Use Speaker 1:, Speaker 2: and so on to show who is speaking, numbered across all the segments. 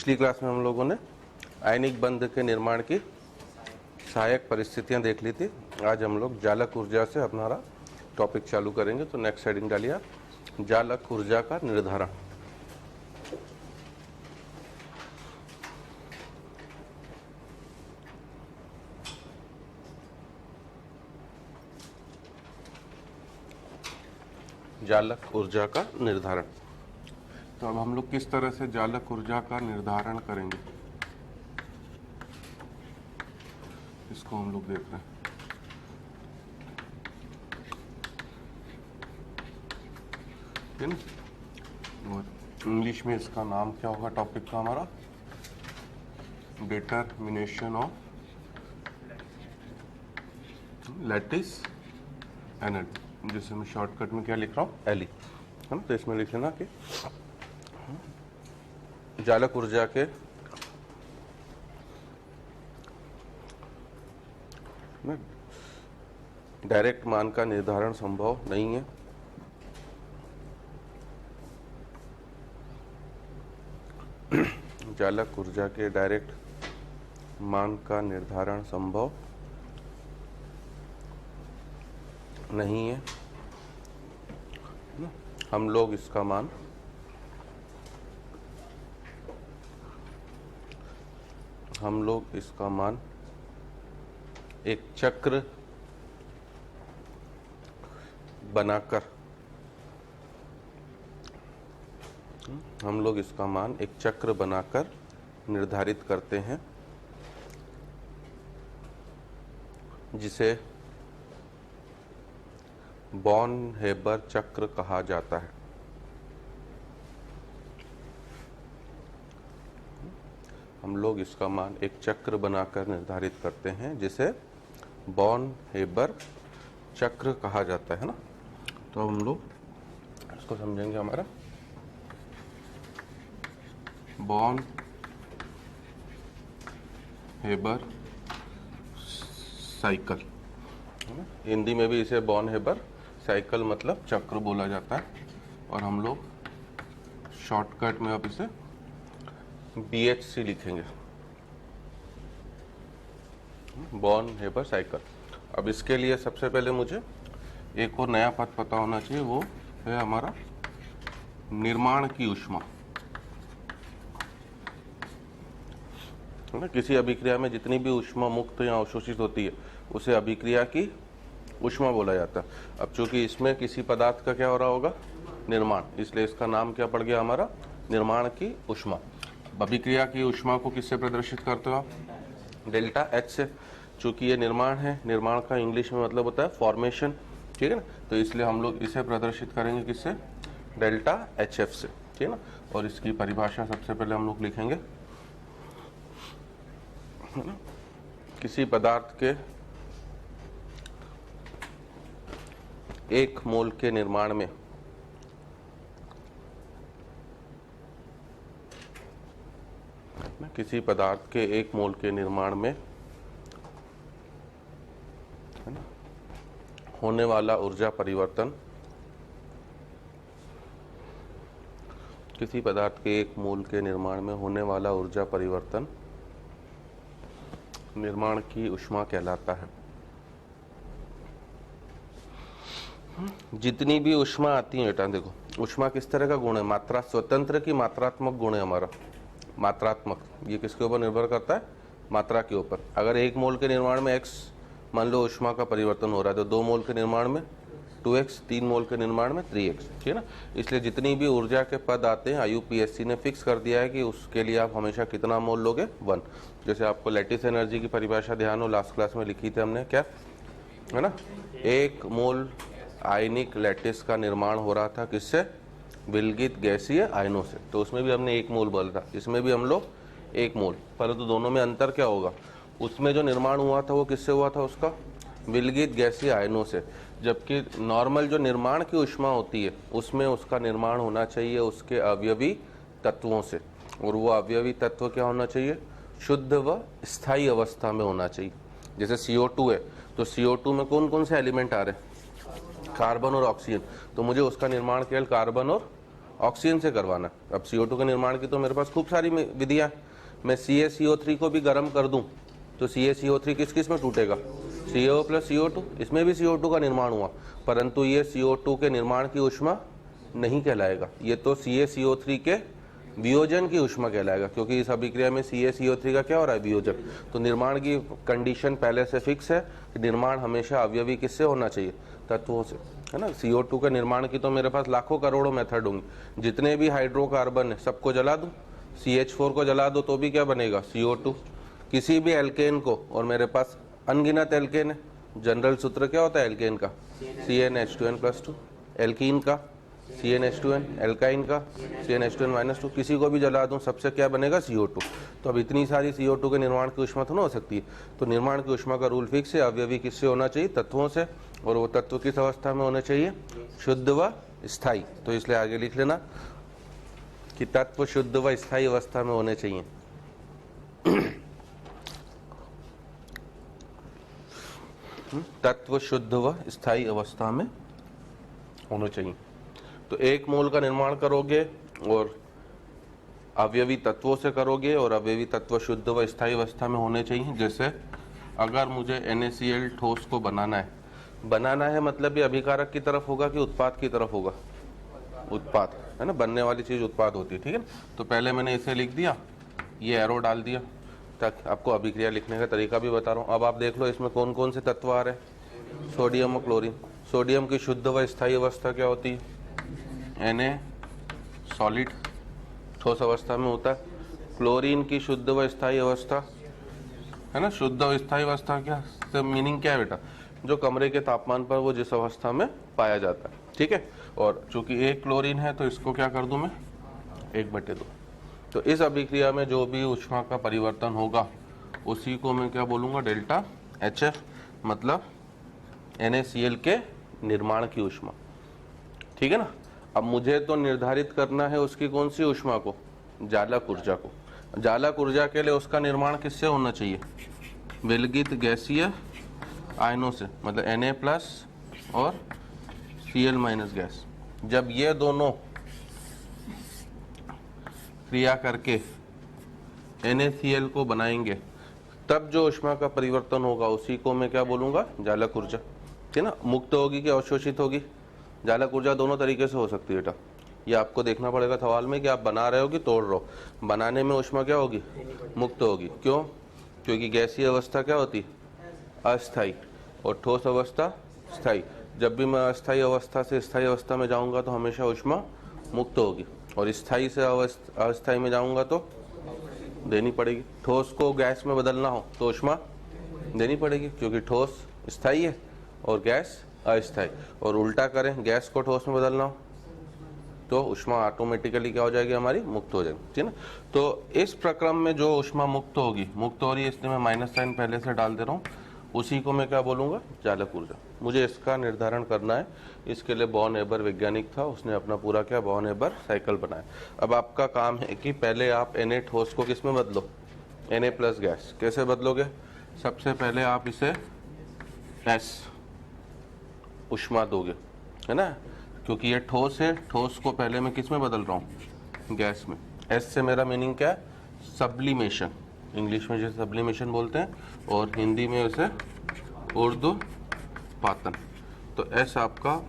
Speaker 1: पिछली क्लास में हम लोगों ने आयनिक बंध के निर्माण की सहायक परिस्थितियां देख ली थी। आज हम लोग जालक ऊर्जा से हमारा टॉपिक चालू करेंगे। तो नेक्स्ट हेडिंग डालिए आप, जालक ऊर्जा का निर्धारण। जालक ऊर्जा का निर्धारण। तो अब हम लोग किस तरह से जालक ऊर्जा का निर्धारण करेंगे, इसको हम लोग देख रहे हैं। ठीक है, और इंग्लिश में इसका नाम क्या होगा टॉपिक का हमारा, डिटरमिनेशन ऑफ लैटिस एनर्जी, जिसे मैं शॉर्टकट में क्या लिख रहा हूँ, एलई, है ना। तो इसमें लिख लेना कि जालक ऊर्जा के डायरेक्ट मान का निर्धारण संभव नहीं है। जालक ऊर्जा के डायरेक्ट मान का निर्धारण संभव नहीं है। हम लोग इसका मान एक चक्र बनाकर निर्धारित करते हैं, जिसे बॉर्न-हेबर चक्र कहा जाता है। हम लोग इसका मान एक चक्र बनाकर निर्धारित करते हैं, जिसे बॉर्न-हेबर चक्र कहा जाता है ना। तो हम लोग इसको समझेंगे, हमारा बॉर्न-हेबर साइकिल, हिंदी में भी इसे बॉर्न-हेबर साइकिल मतलब चक्र बोला जाता है, और हम लोग शॉर्टकट में अब इसे BHC लिखेंगे, बॉर्न-हेबर साइकिल। अब इसके लिए सबसे पहले मुझे एक और नया पद पता होना चाहिए, वो है हमारा निर्माण की ऊष्मा। किसी अभिक्रिया में जितनी भी ऊष्मा मुक्त या अवशोषित होती है उसे अभिक्रिया की ऊष्मा बोला जाता है। अब चूंकि इसमें किसी पदार्थ का क्या हो रहा होगा, निर्माण, इसलिए इसका नाम क्या पड़ गया हमारा, निर्माण की ऊष्मा। अभिक्रिया की ऊष्मा को किससे प्रदर्शित करते हो आप, डेल्टा H से। चूंकि ये निर्माण है, निर्माण का इंग्लिश में मतलब होता है फॉर्मेशन, ठीक है ना। तो इसलिए हम लोग इसे प्रदर्शित करेंगे किससे, डेल्टा HF से, ठीक है ना। और इसकी परिभाषा सबसे पहले हम लोग लिखेंगे, है ना। किसी पदार्थ के एक मोल के निर्माण में है ना, होने वाला ऊर्जा परिवर्तन, किसी पदार्थ के एक मोल के निर्माण में होने वाला ऊर्जा परिवर्तन निर्माण की ऊष्मा कहलाता है। जितनी भी ऊष्मा आती है बेटा, देखो ऊष्मा किस तरह का गुण है, मात्रा स्वतंत्र की मात्रात्मक गुण है हमारा, मात्रात्मक। ये किसके ऊपर निर्भर करता है, मात्रा के ऊपर। अगर एक मोल के निर्माण में x मान लो ऊष्मा का परिवर्तन हो रहा है, तो 2 मोल के निर्माण में 2x, 3 मोल के निर्माण में 3x, ठीक है ना। इसलिए जितनी भी ऊर्जा के पद आते हैं IUPAC ने फिक्स कर दिया है कि उसके लिए आप हमेशा कितना मोल लोगे, 1। जैसे आपको लैटिस एनर्जी की परिभाषा ध्यान हो, लास्ट क्लास में लिखी थी हमने, क्या है ना, 1 मोल आयनिक लैटिस का निर्माण हो रहा था किससे, विलगित गैसीय आयनों से। तो उसमें भी हमने 1 मोल बोला था, इसमें भी हम लोग 1 मोल, परंतु दोनों में अंतर क्या होगा, उसमें जो निर्माण हुआ था वो किससे हुआ था, उसका विलगित गैसीय आयनों से। जबकि नॉर्मल जो निर्माण की ऊष्मा होती है उसमें उसका निर्माण होना चाहिए उसके अवयवी तत्वों से, और वो अवयवी तत्व क्या होना चाहिए, शुद्ध व स्थायी अवस्था में होना चाहिए। जैसे CO2 है, तो CO2 में कौन कौन से एलिमेंट आ रहे हैं, कार्बन और ऑक्सीजन, तो मुझे उसका निर्माण केवल कार्बन और ऑक्सीजन से करवाना। अब CO2 के निर्माण की तो मेरे पास खूब सारी विधियां। मैं CaCO3 को भी गर्म कर दूं तो CaCO3 किस किस में टूटेगा, CO प्लस CO2, इसमें भी CO2 का निर्माण हुआ, परंतु ये CO2 के निर्माण की ऊष्मा नहीं कहलाएगा, ये तो CaCO3 के वियोजन की ऊष्मा कहलाएगा, क्योंकि इस अभिक्रिया में CaCO3 का क्या हो रहा है, वियोजन। तो निर्माण की कंडीशन पहले से फिक्स है कि निर्माण हमेशा अवयवी किससे होना चाहिए, तत्वों से, है ना। CO2 के निर्माण की तो मेरे पास लाखों करोड़ों मेथड होंगे। जितने भी हाइड्रोकार्बन है सबको जला दूं, CH4 को जला दो तो भी क्या बनेगा, CO2। किसी भी एल्केन को, और मेरे पास अनगिनत एल्केन है, जनरल सूत्र क्या होता है एल्केन का, CnH2n+2, एल्कीन का CnH2n, एल्काइन का CnH2n-2, किसी को भी जला दूं सबसे क्या बनेगा, CO2। तो अब इतनी सारी CO2 के निर्माण की ऊष्मा तो ना हो सकती है, तो निर्माण की ऊष्मा का रूल फिक्स है, अवयवी किससे होना चाहिए, तत्वों से, और वो तत्व किस अवस्था में होने चाहिए, शुद्ध व स्थायी। तो इसलिए आगे लिख लेना कि तत्व शुद्ध व स्थायी अवस्था में होने चाहिए। तत्व शुद्ध व स्थायी अवस्था में होने चाहिए। तो 1 मोल का निर्माण करोगे और अवयवी तत्वों से करोगे, और अवयवी तत्व शुद्ध व स्थायी अवस्था में होने चाहिए। जैसे अगर मुझे NaCl ठोस को बनाना है मतलब ये अभिकारक की तरफ होगा कि उत्पाद की तरफ होगा, उत्पाद, है ना, बनने वाली चीज उत्पाद होती है, ठीक है। तो पहले मैंने इसे लिख दिया, ये एरो डाल दिया, ताकि आपको अभिक्रिया लिखने का तरीका भी बता रहा हूँ। अब आप देख लो इसमें कौन कौन से तत्व आ रहे हैं, सोडियम और क्लोरीन। सोडियम की शुद्ध व स्थायी अवस्था क्या होती है, Na सॉलिड, ठोस अवस्था में होता है। क्लोरीन की शुद्ध व स्थायी अवस्था, है ना, शुद्ध व स्थायी अवस्था क्या, तो मीनिंग क्या है बेटा, जो कमरे के तापमान पर वो जिस अवस्था में पाया जाता है, ठीक है। और चूंकि 1 क्लोरीन है तो इसको क्या कर दूं मैं, 1/2। तो इस अभिक्रिया में जो भी ऊष्मा का परिवर्तन होगा उसी को मैं क्या बोलूंगा, डेल्टा HF, मतलब NaCl के निर्माण की ऊष्मा, ठीक है ना। अब मुझे तो निर्धारित करना है उसकी कौन सी ऊष्मा को, जालक ऊर्जा को। जालक ऊर्जा के लिए उसका निर्माण किससे होना चाहिए, विलगित गैसीय आयनों से, मतलब Na+ और Cl- गैस। जब ये दोनों क्रिया करके NaCl को बनाएंगे तब जो ऊष्मा का परिवर्तन होगा उसी को मैं क्या बोलूंगा, जालक ऊर्जा, ठीक है ना। मुक्त होगी कि अवशोषित होगी, जालक ऊर्जा दोनों तरीके से हो सकती है बेटा। ये आपको देखना पड़ेगा सवाल में कि आप बना रहे हो कि तोड़ रहे हो। बनाने में ऊष्मा क्या होगी, मुक्त होगी। क्यों, क्योंकि गैसीय अवस्था क्या होती है, अस्थायी, और ठोस अवस्था स्थायी। जब भी मैं अस्थायी अवस्था से स्थायी अवस्था में जाऊंगा तो हमेशा ऊष्मा मुक्त होगी, और स्थायी से अस्थायी में जाऊंगा तो देनी पड़ेगी। ठोस को गैस में बदलना हो तो ऊष्मा देनी पड़ेगी, क्योंकि ठोस स्थायी है और गैस अस्थायी। और उल्टा करें, गैस को ठोस में बदलना हो तो ऊष्मा ऑटोमेटिकली क्या हो जाएगी, हमारी मुक्त हो जाएगी, ठीक है ना। तो इस प्रक्रम में जो ऊष्मा मुक्त होगी, मुक्त हो रही है इसलिए मैं माइनस साइन पहले से डाल दे रहा हूँ, उसी को मैं क्या बोलूँगा, जालक ऊर्जा। मुझे इसका निर्धारण करना है, इसके लिए बॉन एबर वैज्ञानिक था, उसने अपना पूरा क्या बॉन एबर साइकिल बनाया। अब आपका काम है कि पहले आप Na ठोस को किस में बदलो, Na+ गैस। कैसे बदलोगे, सबसे पहले आप इसे S ऊष्मा दोगे, है ना, क्योंकि ये ठोस है, ठोस को पहले मैं किस में बदल रहा हूँ, गैस में। S से मेरा मीनिंग क्या है, सब्लिमेशन, इंग्लिश में जैसे सब्लिमेशन बोलते हैं, और हिंदी में उसे ऊर्ध्वपातन। तो S आपका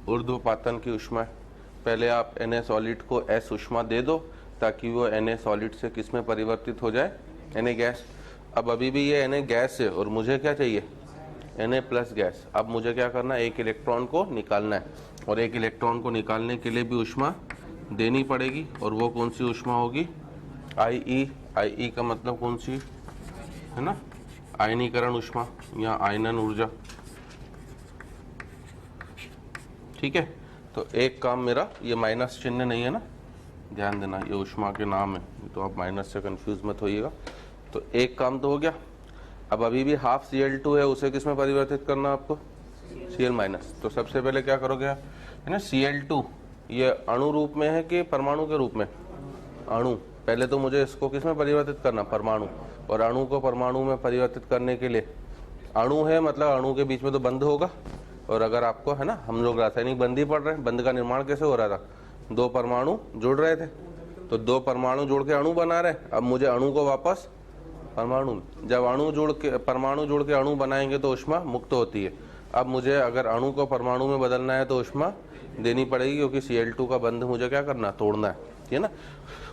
Speaker 1: ऊर्ध्वपातन की ऊष्मा है। पहले आप Na सॉलिड को S ऊष्मा दे दो ताकि वो Na सॉलिड से किस में परिवर्तित हो जाए, Na गैस। अब अभी भी ये Na गैस है और मुझे क्या चाहिए, Na+ गैस। अब मुझे क्या करना है, 1 इलेक्ट्रॉन को निकालना है, और 1 इलेक्ट्रॉन को निकालने के लिए भी ऊष्मा देनी पड़ेगी, और वो कौन सी ऊष्मा होगी, IE का मतलब कौन सी, है ना, आयनीकरण ऊष्मा या आयनन ऊर्जा, ठीक है। तो एक काम मेरा, ये माइनस चिन्ह नहीं है ना, ध्यान देना, ये ऊष्मा के नाम है, तो आप माइनस से कंफ्यूज मत होइएगा। तो एक काम तो हो गया। अब अभी भी हाफ Cl2 है, उसे किस में परिवर्तित करना आपको, Cl-। तो सबसे पहले क्या करोगे, है ना, Cl2 ये अणु रूप में है कि परमाणु के रूप में, अणु। पहले तो मुझे इसको किस में परिवर्तित करना, परमाणु। और अणु को परमाणु में परिवर्तित करने के लिए, अणु है मतलब अणु के बीच में तो बंध होगा, और अगर आपको, है ना, हम लोग रासायनिक बंध ही पढ़ रहे हैं, बंध का निर्माण कैसे हो रहा था, दो परमाणु जुड़ रहे थे, तो दो परमाणु जोड़ के अणु बना रहे, अब मुझे अणु को वापस परमाणु में, जब परमाणु जोड़ के अणु बनाएंगे तो ऊष्मा मुक्त होती है। अब मुझे अगर अणु को परमाणु में बदलना है तो ऊष्मा देनी पड़ेगी, क्योंकि Cl2 का बंध मुझे क्या करना, तोड़ना है, ठीक है ना।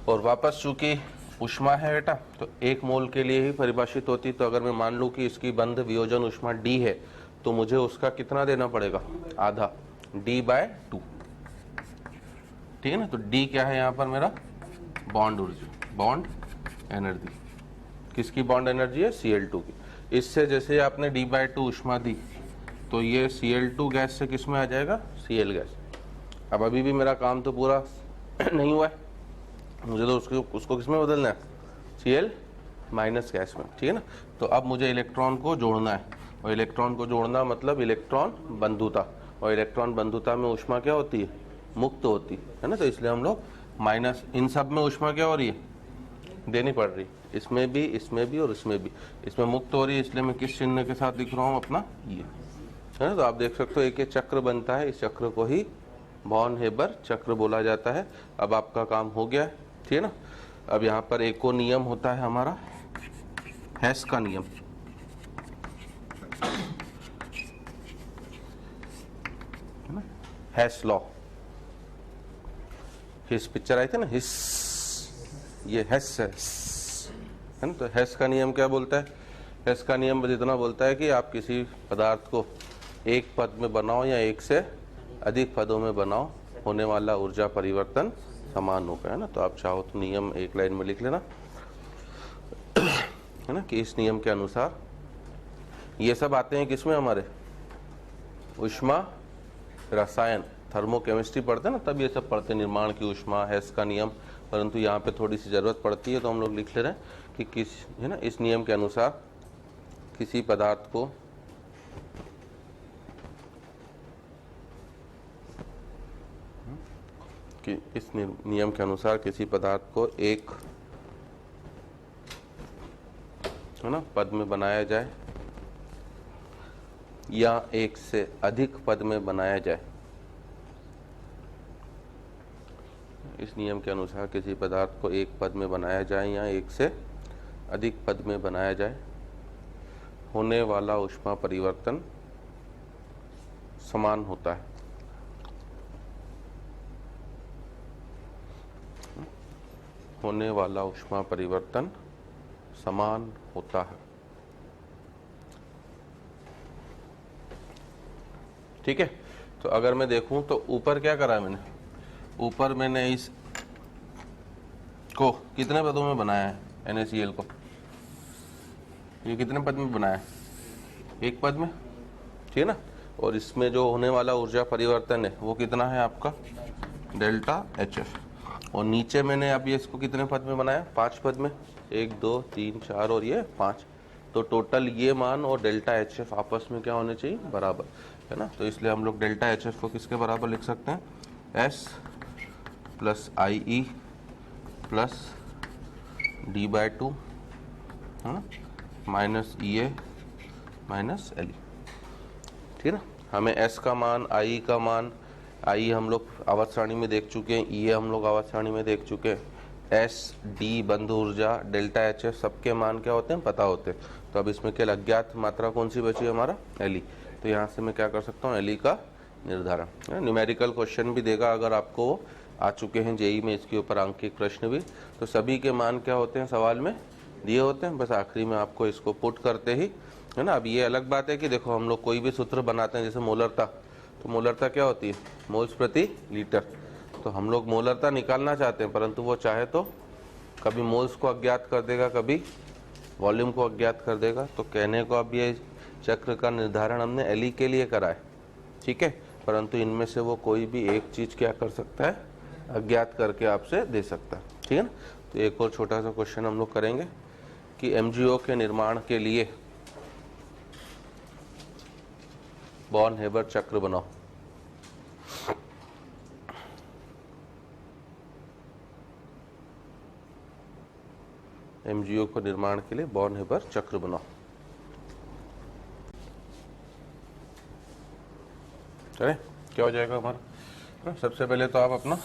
Speaker 1: और वापस चूंकि ऊष्मा है बेटा, तो 1 मोल के लिए ही परिभाषित होती, तो अगर मैं मान लूं कि इसकी बंध वियोजन ऊष्मा D है, तो मुझे उसका कितना देना पड़ेगा, आधा, D/2, ठीक है ना। तो D क्या है यहाँ पर मेरा, बॉन्ड ऊर्जा, बॉन्ड एनर्जी। किसकी बॉन्ड एनर्जी है, Cl2 की। इससे जैसे आपने D/2 ऊष्मा दी, तो ये Cl2 गैस से किस में आ जाएगा, Cl गैस। अब अभी भी मेरा काम तो पूरा नहीं हुआ है, मुझे तो उसको किस में बदलना है, Cl माइनस गैस में, ठीक है ना। तो अब मुझे इलेक्ट्रॉन को जोड़ना है, और इलेक्ट्रॉन को जोड़ना मतलब इलेक्ट्रॉन बंधुता, और इलेक्ट्रॉन बंधुता में ऊष्मा क्या होती है, मुक्त होती है ना। तो इसलिए हम लोग माइनस, इन सब में ऊष्मा क्या हो रही है, देनी पड़ रही, इसमें भी, इसमें भी और इसमें भी। इसमें मुक्त हो रही है, इसलिए मैं किस चिन्ह के साथ लिख रहा हूँ, अपना ये, है ना। तो आप देख सकते हो एक चक्र बनता है, इस चक्र को ही बॉन हेबर चक्र बोला जाता है। अब आपका काम हो गया है, ठीक है ना। अब यहाँ पर एक और नियम होता है हमारा, हेस का नियम, है ना, हेस लॉ। हिस पिक्चर आई थी ना, हिस, ये हेस है ना। तो हेस का नियम क्या बोलता है, हेस का नियम बस इतना बोलता है कि आप किसी पदार्थ को एक पद में बनाओ या एक से अधिक पदों में बनाओ, होने वाला ऊर्जा परिवर्तन समान होगा, है ना। तो आप चाहो तो नियम एक लाइन में लिख लेना, है ना, कि इस नियम के अनुसार ये सब आते हैं किसमें, हमारे ऊष्मा रसायन, थर्मोकेमिस्ट्री पढ़ते हैं ना, तब ये सब पढ़ते हैं, निर्माण की ऊष्मा, हेस का नियम। परंतु यहाँ पे थोड़ी सी जरूरत पड़ती है, तो हम लोग लिख ले रहे हैं कि किस, है ना, इस नियम के अनुसार किसी पदार्थ को कि इस नियम के अनुसार किसी पदार्थ को एक, है ना, पद में बनाया जाए या एक से अधिक पद में बनाया जाए। इस नियम के अनुसार किसी पदार्थ को एक पद में बनाया जाए या एक से अधिक पद में बनाया जाए, होने वाला ऊष्मा परिवर्तन समान होता है। होने वाला ऊष्मा परिवर्तन समान होता है, ठीक है। तो अगर मैं देखूं तो ऊपर क्या करा मैंने, ऊपर मैंने इस को कितने पदों में बनाया है, NaCl को, ये कितने पद में बनाया है, एक पद में, ठीक है ना। और इसमें जो होने वाला ऊर्जा परिवर्तन है वो कितना है आपका, डेल्टा HF। और नीचे मैंने अभी इसको कितने पद में बनाया, 5 पद में, 1 2 3 4 और ये 5। तो टोटल ये मान और डेल्टा HF आपस में क्या होने चाहिए, बराबर, है ना। तो इसलिए हम लोग डेल्टा HF को किसके बराबर लिख सकते हैं, S + IE + D/2, है ना, -EA - LE, ठीक है ना। हमें S का मान, I का मान, I हम लोग आवर्त सारणी में देख चुके हैं, EA हम लोग आवर्त सारणी में देख चुके हैं, S D बंध ऊर्जा, डेल्टा HF सबके मान क्या होते हैं, पता होते हैं। तो अब इसमें केवल अज्ञात मात्रा कौन सी बची, हमारा LE। तो यहाँ से मैं क्या कर सकता हूँ, LE का निर्धारण, न्यूमेरिकल क्वेश्चन भी देगा, अगर आपको आ चुके हैं जेई में इसके ऊपर आंकिक प्रश्न भी, तो सभी के मान क्या होते हैं, सवाल में दिए होते हैं, बस आखिरी में आपको इसको पुट करते ही, है ना। अब ये अलग बात है कि देखो हम लोग कोई भी सूत्र बनाते हैं, जैसे मोलरता, तो मोलरता क्या होती है, मोल्स प्रति लीटर। तो हम लोग मोलरता निकालना चाहते हैं, परंतु वो चाहे तो कभी मोल्स को अज्ञात कर देगा, कभी वॉल्यूम को अज्ञात कर देगा। तो कहने को अब ये चक्र का निर्धारण हमने LE के लिए करा है, ठीक है, परंतु इनमें से वो कोई भी एक चीज क्या कर सकता है, अज्ञात करके आपसे दे सकता है, ठीक है ना। तो एक और छोटा सा क्वेश्चन हम लोग करेंगे कि MgO के निर्माण के लिए बॉर्न हेबर चक्र बनाओ। MgO को निर्माण के लिए बॉर्न हेबर चक्र बनाओ। चले, क्या हो जाएगा हमारा, सबसे पहले तो आप अपना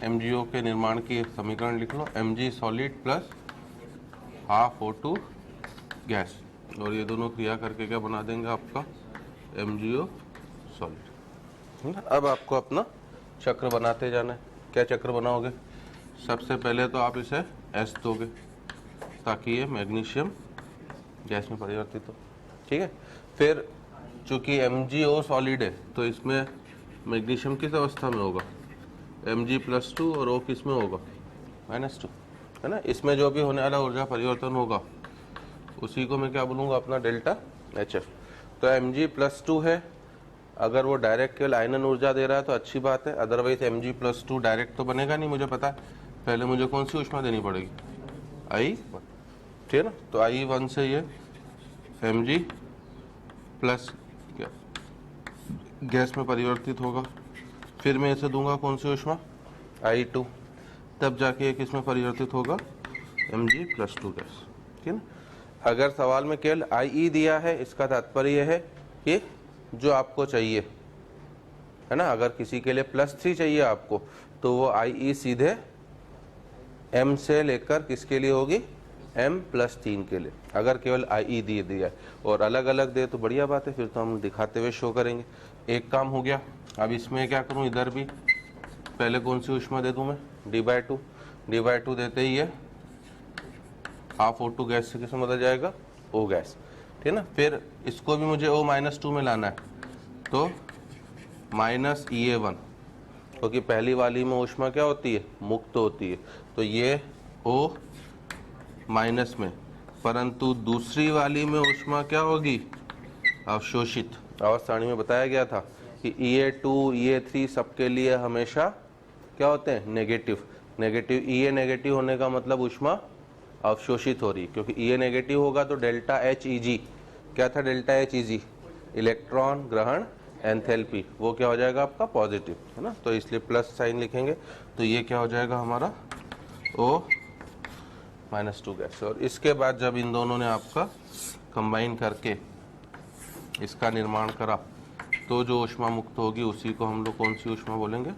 Speaker 1: MgO के निर्माण की समीकरण लिख लो, Mg solid plus half O2 gas, और ये दोनों क्रिया करके क्या बना देंगे आपका MgO सॉलिड। अब आपको अपना चक्र बनाते जाना है। क्या चक्र बनाओगे? सबसे पहले तो आप इसे S दोगे ताकि ये मैग्नीशियम गैस में परिवर्तित हो, ठीक है। फिर चूंकि MgO सॉलिड है तो इसमें मैग्नीशियम किस अवस्था में होगा? Mg+2 और O किस में होगा? -2, है ना। इसमें जो भी होने वाला ऊर्जा परिवर्तन होगा उसी को मैं क्या बोलूँगा? अपना डेल्टा HF। तो Mg+2 है, अगर वो डायरेक्ट केवल आयनन ऊर्जा दे रहा है तो अच्छी बात है, अदरवाइज Mg+2 डायरेक्ट तो बनेगा नहीं, मुझे पता है। पहले मुझे कौन सी ऊष्मा देनी पड़ेगी? I1, ठीक है ना। तो I1 से ये Mg प्लस गैस में परिवर्तित होगा। फिर मैं इसे दूंगा कौन सी ऊष्मा? I2, तब जाके किस में परिवर्तित होगा? Mg+2 गैस, ठीक है ना। अगर सवाल में केवल IE दिया है, इसका तात्पर्य यह है कि जो आपको चाहिए, है ना, अगर किसी के लिए +3 चाहिए आपको तो वो IE सीधे M से लेकर किसके लिए होगी? M+3 के लिए। अगर केवल IE दे दिया है और अलग अलग दे तो बढ़िया बात है, फिर तो हम दिखाते हुए शो करेंगे। एक काम हो गया। अब इसमें क्या करूं? इधर भी पहले कौन सी ऊष्मा दे दूं मैं? D/2। D/2 देते ही है हाफ O2 गैस से किसमें बदल जाएगा? O गैस, ठीक है ना। फिर इसको भी मुझे O-2 में लाना है, तो -EA1, क्योंकि पहली वाली में ऊष्मा क्या होती है? मुक्त होती है, तो ये O माइनस में, परंतु दूसरी वाली में ऊष्मा क्या होगी? अवशोषित। आवर्त सारणी में बताया गया था कि EA2 EA3 सबके लिए हमेशा क्या होते हैं? नेगेटिव। नेगेटिव EA नेगेटिव होने का मतलब ऊष्मा अवशोषित हो रही, क्योंकि EA नेगेटिव होगा तो डेल्टा HEG, क्या था डेल्टा HEG? इलेक्ट्रॉन ग्रहण एंथैल्पी, वो क्या हो जाएगा आपका? पॉजिटिव, है ना। तो इसलिए प्लस साइन लिखेंगे, तो ये क्या हो जाएगा हमारा? O-2 gas. और इसके बाद जब इन दोनों ने आपका कंबाइन करके इसका निर्माण करा तो जो ऊष्मा मुक्त होगी उसी को हम लोग कौन सी ऊष्मा बोलेंगे?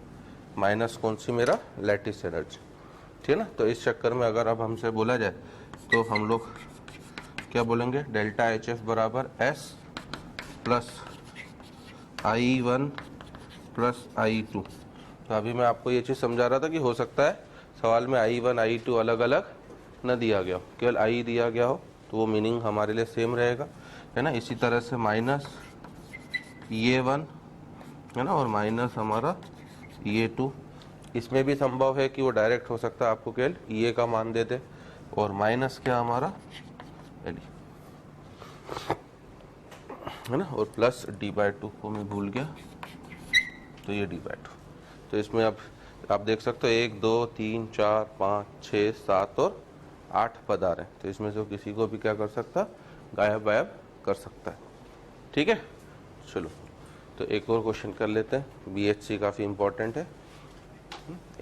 Speaker 1: माइनस कौन सी? मेरा लैटिस एनर्जी, ठीक है ना। तो इस चक्कर में अगर अब हमसे बोला जाए तो हम लोग क्या बोलेंगे? डेल्टा HF बराबर S plus I1 plus I2। तो अभी मैं आपको ये चीज़ समझा रहा था कि हो सकता है सवाल में I1 I2 अलग अलग न दिया गया हो, केवल I दिया गया हो, तो वो मीनिंग हमारे लिए सेम रहेगा, है ना। इसी तरह से माइनस EA1, है ना, और माइनस हमारा EA2। इसमें भी संभव है कि वो डायरेक्ट हो सकता है, आपको केवल EA का मान दे दे, और माइनस क्या हमारा LE, है ना, और प्लस D/2 को मैं भूल गया, तो ये D/2। तो इसमें अब आप देख सकते हो 1 2 3 4 5 6 7 और 8 पद आ रहे हैं, तो इसमें से किसी को भी क्या कर सकता? गायब वायब कर सकता है, ठीक है। चलो तो एक और क्वेश्चन कर लेते हैं। BHC काफ़ी इंपॉर्टेंट है।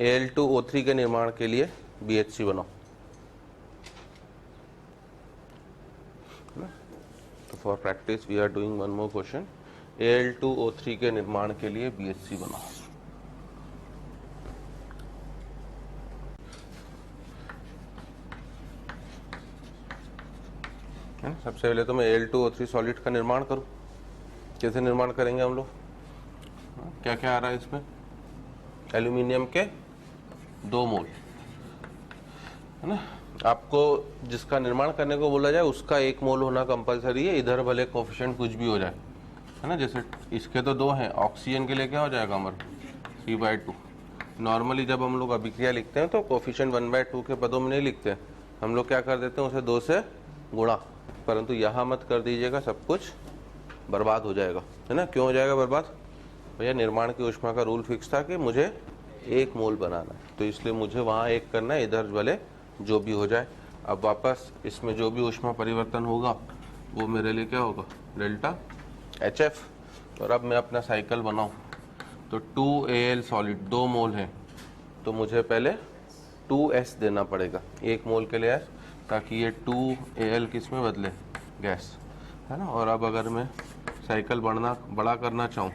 Speaker 1: Al2O3 के निर्माण के लिए BHC बनाओ। तो for practice we are doing one more question. Al2O3 के निर्माण के लिए BHC बनाओ। सबसे पहले तो मैं Al2O3 सॉलिड का निर्माण करूं। कैसे निर्माण करेंगे हम लोग? क्या क्या आ रहा है इसमें? एल्यूमिनियम के 2 मोल, है ना। आपको जिसका निर्माण करने को बोला जाए उसका 1 मोल होना कंपलसरी है, इधर भले कोफिशिएंट कुछ भी हो जाए, है ना। जैसे इसके तो 2 हैं, ऑक्सीजन के लिए क्या हो जाएगा हमारा? C/2। नॉर्मली जब हम लोग अभिक्रिया लिखते हैं तो कोफिशिएंट 1/2 के पदों में नहीं लिखते हैं, हम लोग क्या कर देते हैं? उसे 2 से गुणा। परंतु यहाँ मत कर दीजिएगा, सब कुछ बर्बाद हो जाएगा, है ना। क्यों हो जाएगा बर्बाद? भैया निर्माण की ऊष्मा का रूल फिक्स था कि मुझे 1 मोल बनाना है, तो इसलिए मुझे वहाँ 1 करना है, इधर वाले जो भी हो जाए। अब वापस इसमें जो भी ऊष्मा परिवर्तन होगा वो मेरे लिए क्या होगा? Delta HF। और अब मैं अपना साइकिल बनाऊं तो 2Al सॉलिड 2 मोल है, तो मुझे पहले 2S देना पड़ेगा 1 मोल के लिए S, ताकि ये 2Al किस में बदले? गैस, है ना। और अब अगर मैं साइकिल बड़ा करना चाहूँ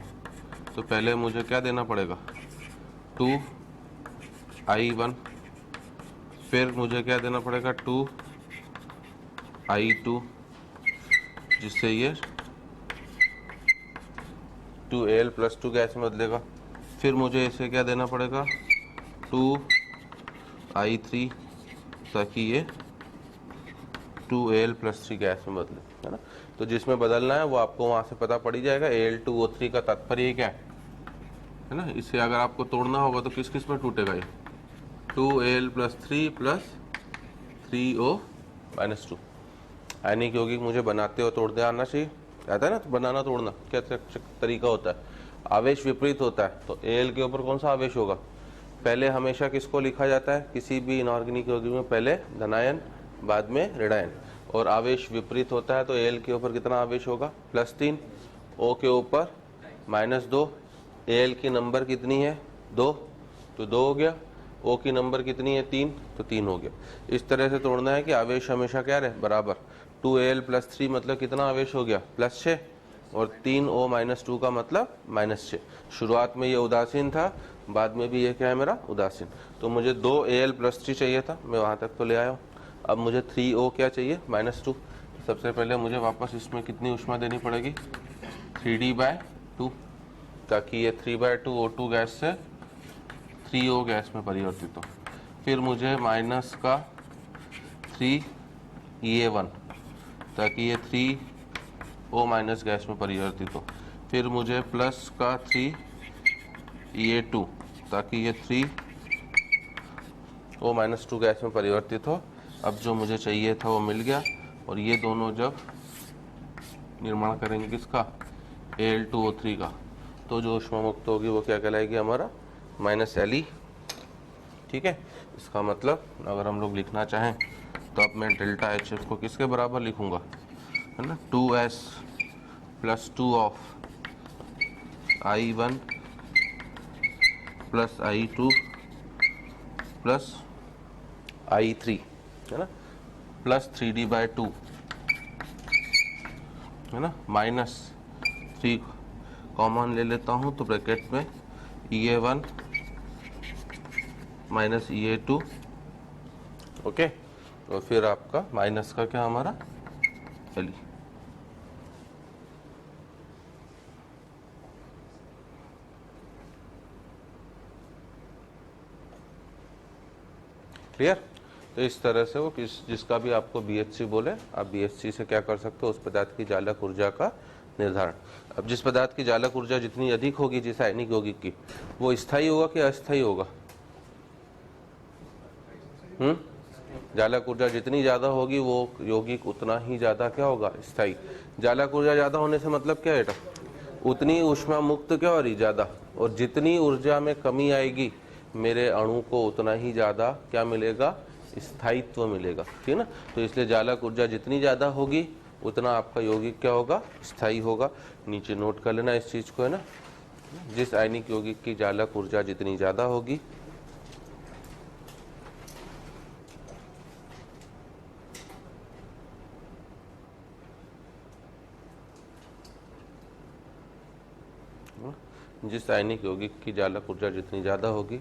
Speaker 1: तो पहले मुझे क्या देना पड़ेगा? 2 I1, फिर मुझे क्या देना पड़ेगा 2I2, जिससे ये 2Al प्लस 2 गैस में बदलेगा। फिर मुझे इसे क्या देना पड़ेगा 2I3, ताकि ये 2Al प्लस 3 गैस में बदले, है ना। तो जिसमें बदलना है वो आपको वहाँ से पता पड़ ही जाएगा। Al2O3 का तात्पर्य क्या है ना। इसे अगर आपको तोड़ना होगा तो किस किस में टूटेगा ये 2Al plus 3 plus 3O minus 2। आयनिक यौगिक मुझे बनाते हो तोड़ते आना चाहिए, आता है ना। तो बनाना तोड़ना क्या तरीका होता है, आवेश विपरीत होता है। तो Al के ऊपर कौन सा आवेश होगा, पहले हमेशा किसको लिखा जाता है किसी भी इनऑर्गेनिक यौगिक में, पहले धनायन बाद में ऋणायन। और आवेश विपरीत होता है तो Al के ऊपर कितना आवेश होगा +3, O के ऊपर -2। Al की नंबर कितनी है 2, तो 2 हो गया। O की नंबर कितनी है 3, तो 3 हो गया। इस तरह से तोड़ना है कि आवेश हमेशा क्या रहे बराबर। 2Al प्लस 3 मतलब कितना आवेश हो गया +6, और 3O माइनस 2 का मतलब -6। शुरुआत में ये उदासीन था, बाद में भी ये क्या है मेरा उदासीन। तो मुझे 2Al प्लस 3 चाहिए था, मैं वहाँ तक तो ले आया हूँ। अब मुझे 3O क्या चाहिए -2। सबसे पहले मुझे वापस इसमें कितनी ऊष्मा देनी पड़ेगी 3D/2, ताकि ये 3/2 O2 गैस से 3O गैस में परिवर्तित हो। फिर मुझे माइनस का 3E1, ताकि ये 3O माइनस गैस में परिवर्तित हो। फिर मुझे प्लस का 3E2, ताकि ये 3O माइनस 2 गैस में परिवर्तित हो। अब जो मुझे चाहिए था वो मिल गया। और ये दोनों जब निर्माण करेंगे किसका Al2O3 का, तो जो ऊष्मा मुक्त होगी वो क्या कहलाएगी हमारा -Le। ठीक है। इसका मतलब अगर हम लोग लिखना चाहें तो अब मैं डेल्टा HF को किसके बराबर लिखूंगा, है ना, 2S plus 2 of I1 plus I2 plus I3, है ना, प्लस 3D/2, है ना, -3 कॉमन ले लेता हूँ तो ब्रैकेट में EA1 माइनस EA2, ओके। और फिर आपका माइनस का क्या हमारा Le। क्लियर। तो इस तरह से वो जिसका भी आपको BHC बोले, आप BHC से क्या कर सकते हो, उस पदार्थ की जालक ऊर्जा का निर्धारण। अब जिस पदार्थ की जालक ऊर्जा जितनी अधिक होगी जिस आयनिक यौगिक की, वो स्थायी होगा कि अस्थायी होगा। जालक ऊर्जा जितनी ज्यादा होगी वो यौगिक उतना ही ज्यादा क्या होगा स्थायी। जालक ऊर्जा ज्यादा होने से मतलब क्या है बेटा, उतनी ऊष्मा मुक्त क्या हो रही ज्यादा, और जितनी ऊर्जा में कमी आएगी मेरे अणु को उतना ही ज्यादा क्या मिलेगा स्थायित्व मिलेगा, ठीक है ना। तो इसलिए जालक ऊर्जा जितनी ज्यादा होगी उतना आपका यौगिक क्या होगा स्थायी होगा। नीचे नोट कर लेना इस चीज को, है ना। जिस आयनिक यौगिक की जालक ऊर्जा जितनी ज्यादा होगी जिस आयनिक यौगिक की जालक ऊर्जा जितनी ज़्यादा होगी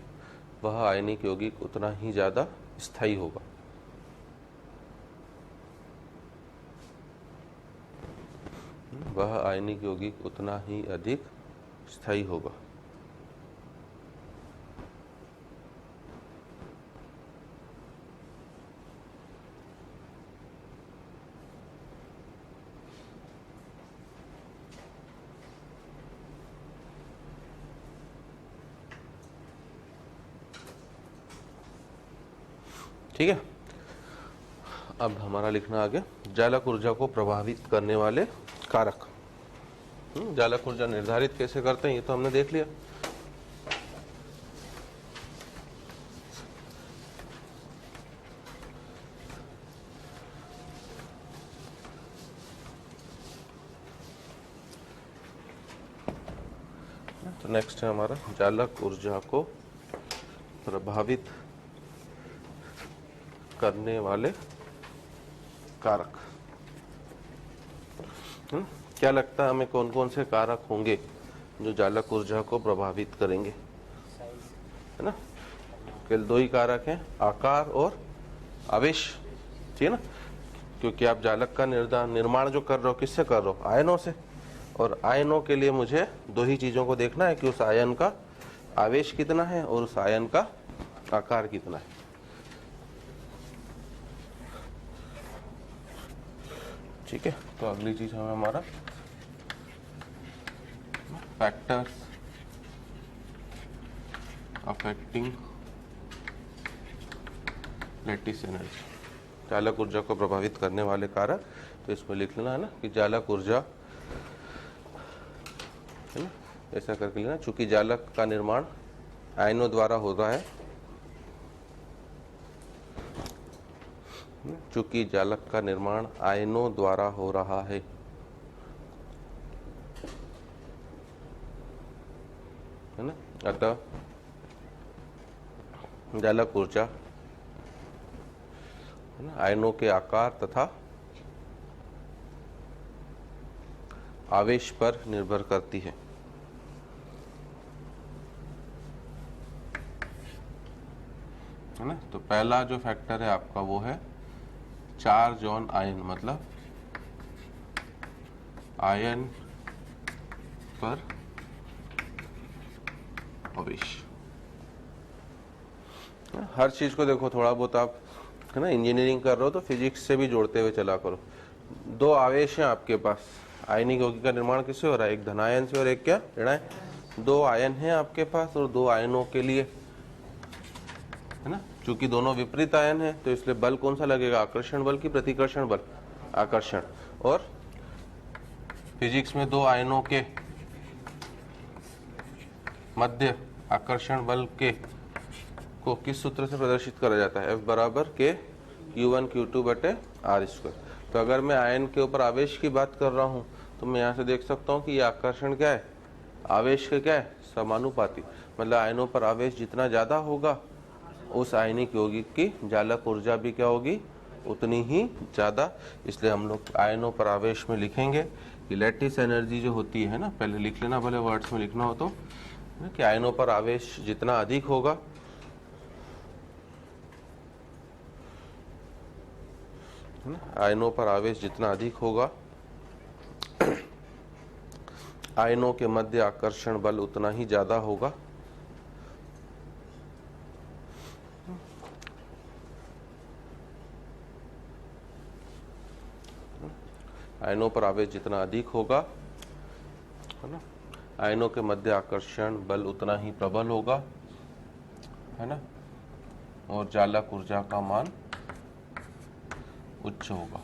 Speaker 1: वह आयनिक यौगिक उतना ही ज़्यादा स्थायी होगा। वह आयनिक यौगिक उतना ही अधिक स्थायी होगा। ठीक है। अब हमारा लिखना आगे जालक ऊर्जा को प्रभावित करने वाले कारक। जालक ऊर्जा निर्धारित कैसे करते हैं ये तो हमने देख लिया। तो नेक्स्ट है हमारा जालक ऊर्जा को प्रभावित करने वाले कारक। क्या लगता है हमें कौन कौन से कारक होंगे जो जालक ऊर्जा को प्रभावित करेंगे, है ना। केवल दो ही कारक हैं, आकार और आवेश, ठीक है ना, क्योंकि आप जालक का निर्माण जो कर रहे हो किससे कर रहे हो, आयनों से, और आयनों के लिए मुझे दो ही चीजों को देखना है कि उस आयन का आवेश कितना है और उस आयन का आकार कितना है। ठीक है, तो अगली चीज हमें हमारा फैक्टर्स अफेक्टिंग लैटिस एनर्जी, जालक ऊर्जा को प्रभावित करने वाले कारक। तो इसमें लिख लेना है ना कि जालक ऊर्जा, है ना, ऐसा करके लेना, चूंकि जालक का निर्माण आयनों द्वारा हो रहा है, चूंकि जालक का निर्माण आयनों द्वारा हो रहा है ना, अतः जालक ऊर्जा, है ना, आयनों के आकार तथा आवेश पर निर्भर करती है। ना, तो पहला जो फैक्टर है आपका वो है चार्ज ऑन आयन, मतलब आयन पर आवेश। हर चीज को देखो थोड़ा बहुत आप, है ना, इंजीनियरिंग कर रहे हो तो फिजिक्स से भी जोड़ते हुए चला करो। दो आवेश हैं आपके पास, आयनिक यौगिक का निर्माण किससे हो रहा है, एक धनायन से और एक क्या, ऋणायन। दो आयन हैं आपके पास और दो आयनों के लिए, है ना, चूंकि दोनों विपरीत आयन है तो इसलिए बल कौन सा लगेगा, आकर्षण बल की प्रतिकर्षण बल, आकर्षण। और फिजिक्स में दो आयनों के मध्य आकर्षण बल के को किस सूत्र से प्रदर्शित करा जाता है, F बराबर के Q1 Q2 बटे R स्क्वायर। तो अगर मैं आयन के ऊपर आवेश की बात कर रहा हूं तो मैं यहाँ से देख सकता हूँ कि ये आकर्षण क्या है, आवेश के क्या है, समानुपाती। मतलब आयनों पर आवेश जितना ज्यादा होगा उस आयनिक यौगिक की जालक ऊर्जा भी क्या होगी, उतनी ही ज्यादा। इसलिए हम लोग आयनों पर आवेश में लिखेंगे कि लैटिस एनर्जी जो होती है ना, पहले लिख लेना, भले वर्ड्स में लिखना हो तो, कि आयनों पर आवेश जितना अधिक होगा है ना, आयनों पर आवेश जितना अधिक होगा आयनों के मध्य आकर्षण बल उतना ही ज्यादा होगा। आयनों पर आवेश जितना अधिक होगा, है ना, आयनों के मध्य आकर्षण बल उतना ही प्रबल होगा, है ना, और जालक ऊर्जा का मान उच्च होगा।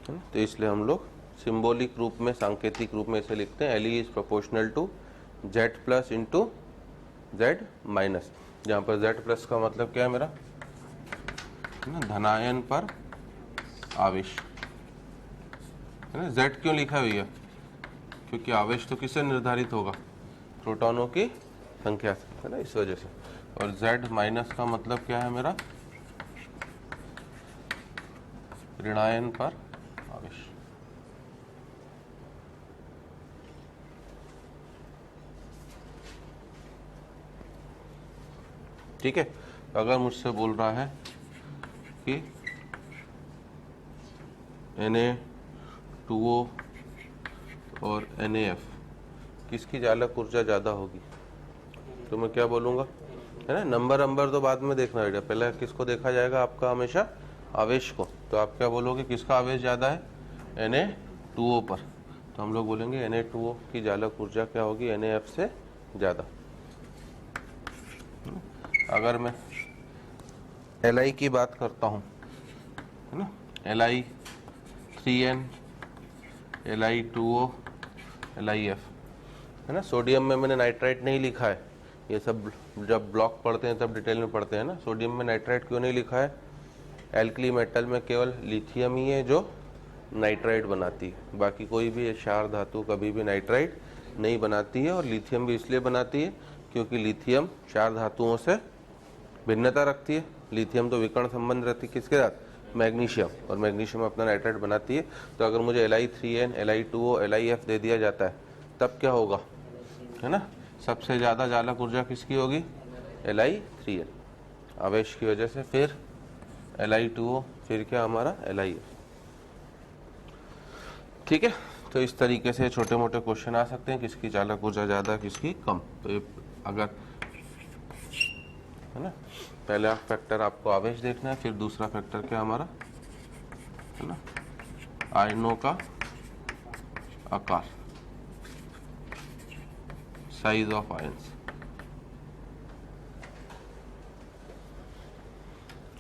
Speaker 1: तो इसलिए हम लोग सिंबॉलिक रूप में, सांकेतिक रूप में इसे लिखते हैं, L is proportional to Z plus into Z minus, जहां पर Z प्लस का मतलब क्या है मेरा, है ना, धनायन पर आवेश, है ना। Z क्यों लिखा है भैया, क्योंकि आवेश तो किससे निर्धारित होगा, प्रोटॉनों की संख्या से, है ना, इस वजह से। और Z माइनस का मतलब क्या है मेरा, ऋणायन पर आवेश। ठीक है, अगर मुझसे बोल रहा है कि Na2O और NaF किसकी जालक ऊर्जा ज्यादा होगी, तो मैं क्या बोलूंगा, है ना, नंबर तो बाद में देखना बेटा, पहले किसको देखा जाएगा आपका, हमेशा आवेश को। तो आप क्या बोलोगे, किसका आवेश ज्यादा है, Na2O पर, तो हम लोग बोलेंगे Na2O की जालक ऊर्जा क्या होगी, NaF से ज्यादा। अगर मैं Li की बात करता हूं, है ना, Li3n, Li2O, LiF, है ना। सोडियम में मैंने नाइट्राइट नहीं लिखा है, ये सब जब ब्लॉक पढ़ते हैं तब डिटेल में पढ़ते हैं ना। सोडियम में नाइट्राइट क्यों नहीं लिखा है, एल्कली मेटल में केवल लिथियम ही है जो नाइट्राइट बनाती है, बाकी कोई भी क्षार धातु कभी भी नाइट्राइट नहीं बनाती है। और लिथियम भी इसलिए बनाती है क्योंकि लिथियम क्षार धातुओं से भिन्नता रखती है। लिथियम तो विकर्ण संबंध रहती है किसके साथ, मैग्नीशियम, और मैग्नीशियम अपना नाइट्राइट बनाती है। तो अगर मुझे Li3n, Li2O, LiF दे दिया जाता है तब क्या होगा, है ना। सबसे ज़्यादा जालक ऊर्जा किसकी होगी? Li3l आवेश की वजह से, फिर Li2o, फिर क्या हमारा Lif। ठीक है, तो इस तरीके से छोटे मोटे क्वेश्चन आ सकते हैं, किसकी चालक ऊर्जा ज़्यादा किसकी कम। तो ये अगर है ना, पहला फैक्टर आपको आवेश देखना है, फिर दूसरा फैक्टर क्या हमारा है ना, आयनों का आकार, साइज ऑफ आयंस,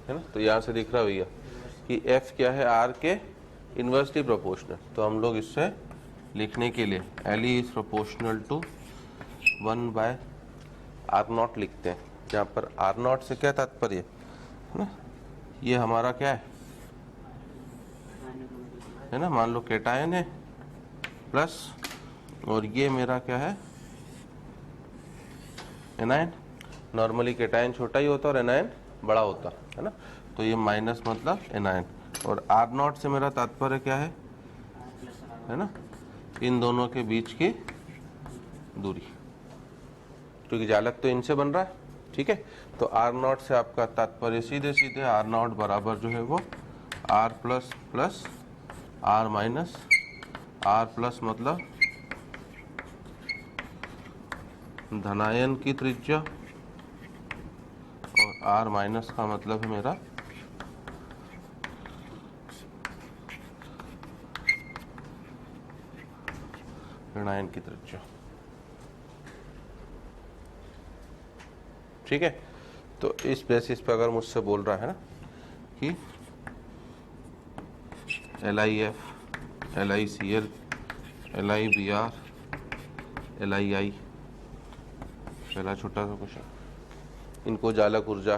Speaker 1: है ना। तो यहाँ से दिख रहा है भैया कि F क्या है, R के इन्वर्सली प्रोपोर्शनल। तो हम लोग इससे लिखने के लिए Le is proportional to 1/R0 लिखते हैं, जहाँ पर R0 से क्या तात्पर्य है ना, ये हमारा क्या है ना, मान लो कैटायन है प्लस, और ये मेरा क्या है, एनायन। नॉर्मली कैटायन छोटा ही होता है और एनायन बड़ा होता है ना। तो ये माइनस मतलब एनायन, और R0 से मेरा तात्पर्य क्या है ना, इन दोनों के बीच की दूरी, क्योंकि जालक तो इनसे बन रहा है। ठीक है, तो R0 से आपका तात्पर्य सीधे सीधे R0 बराबर जो है वो R plus plus R minus R plus मतलब धनायन की त्रिज्या, और R माइनस का मतलब है मेरा ऋणायन की त्रिज्या। ठीक है, तो इस बेसिस पर अगर मुझसे बोल रहा है ना कि LIF, LICL, LIBR, LII, पहला छोटा सा क्वेश्चन, इनको जालक ऊर्जा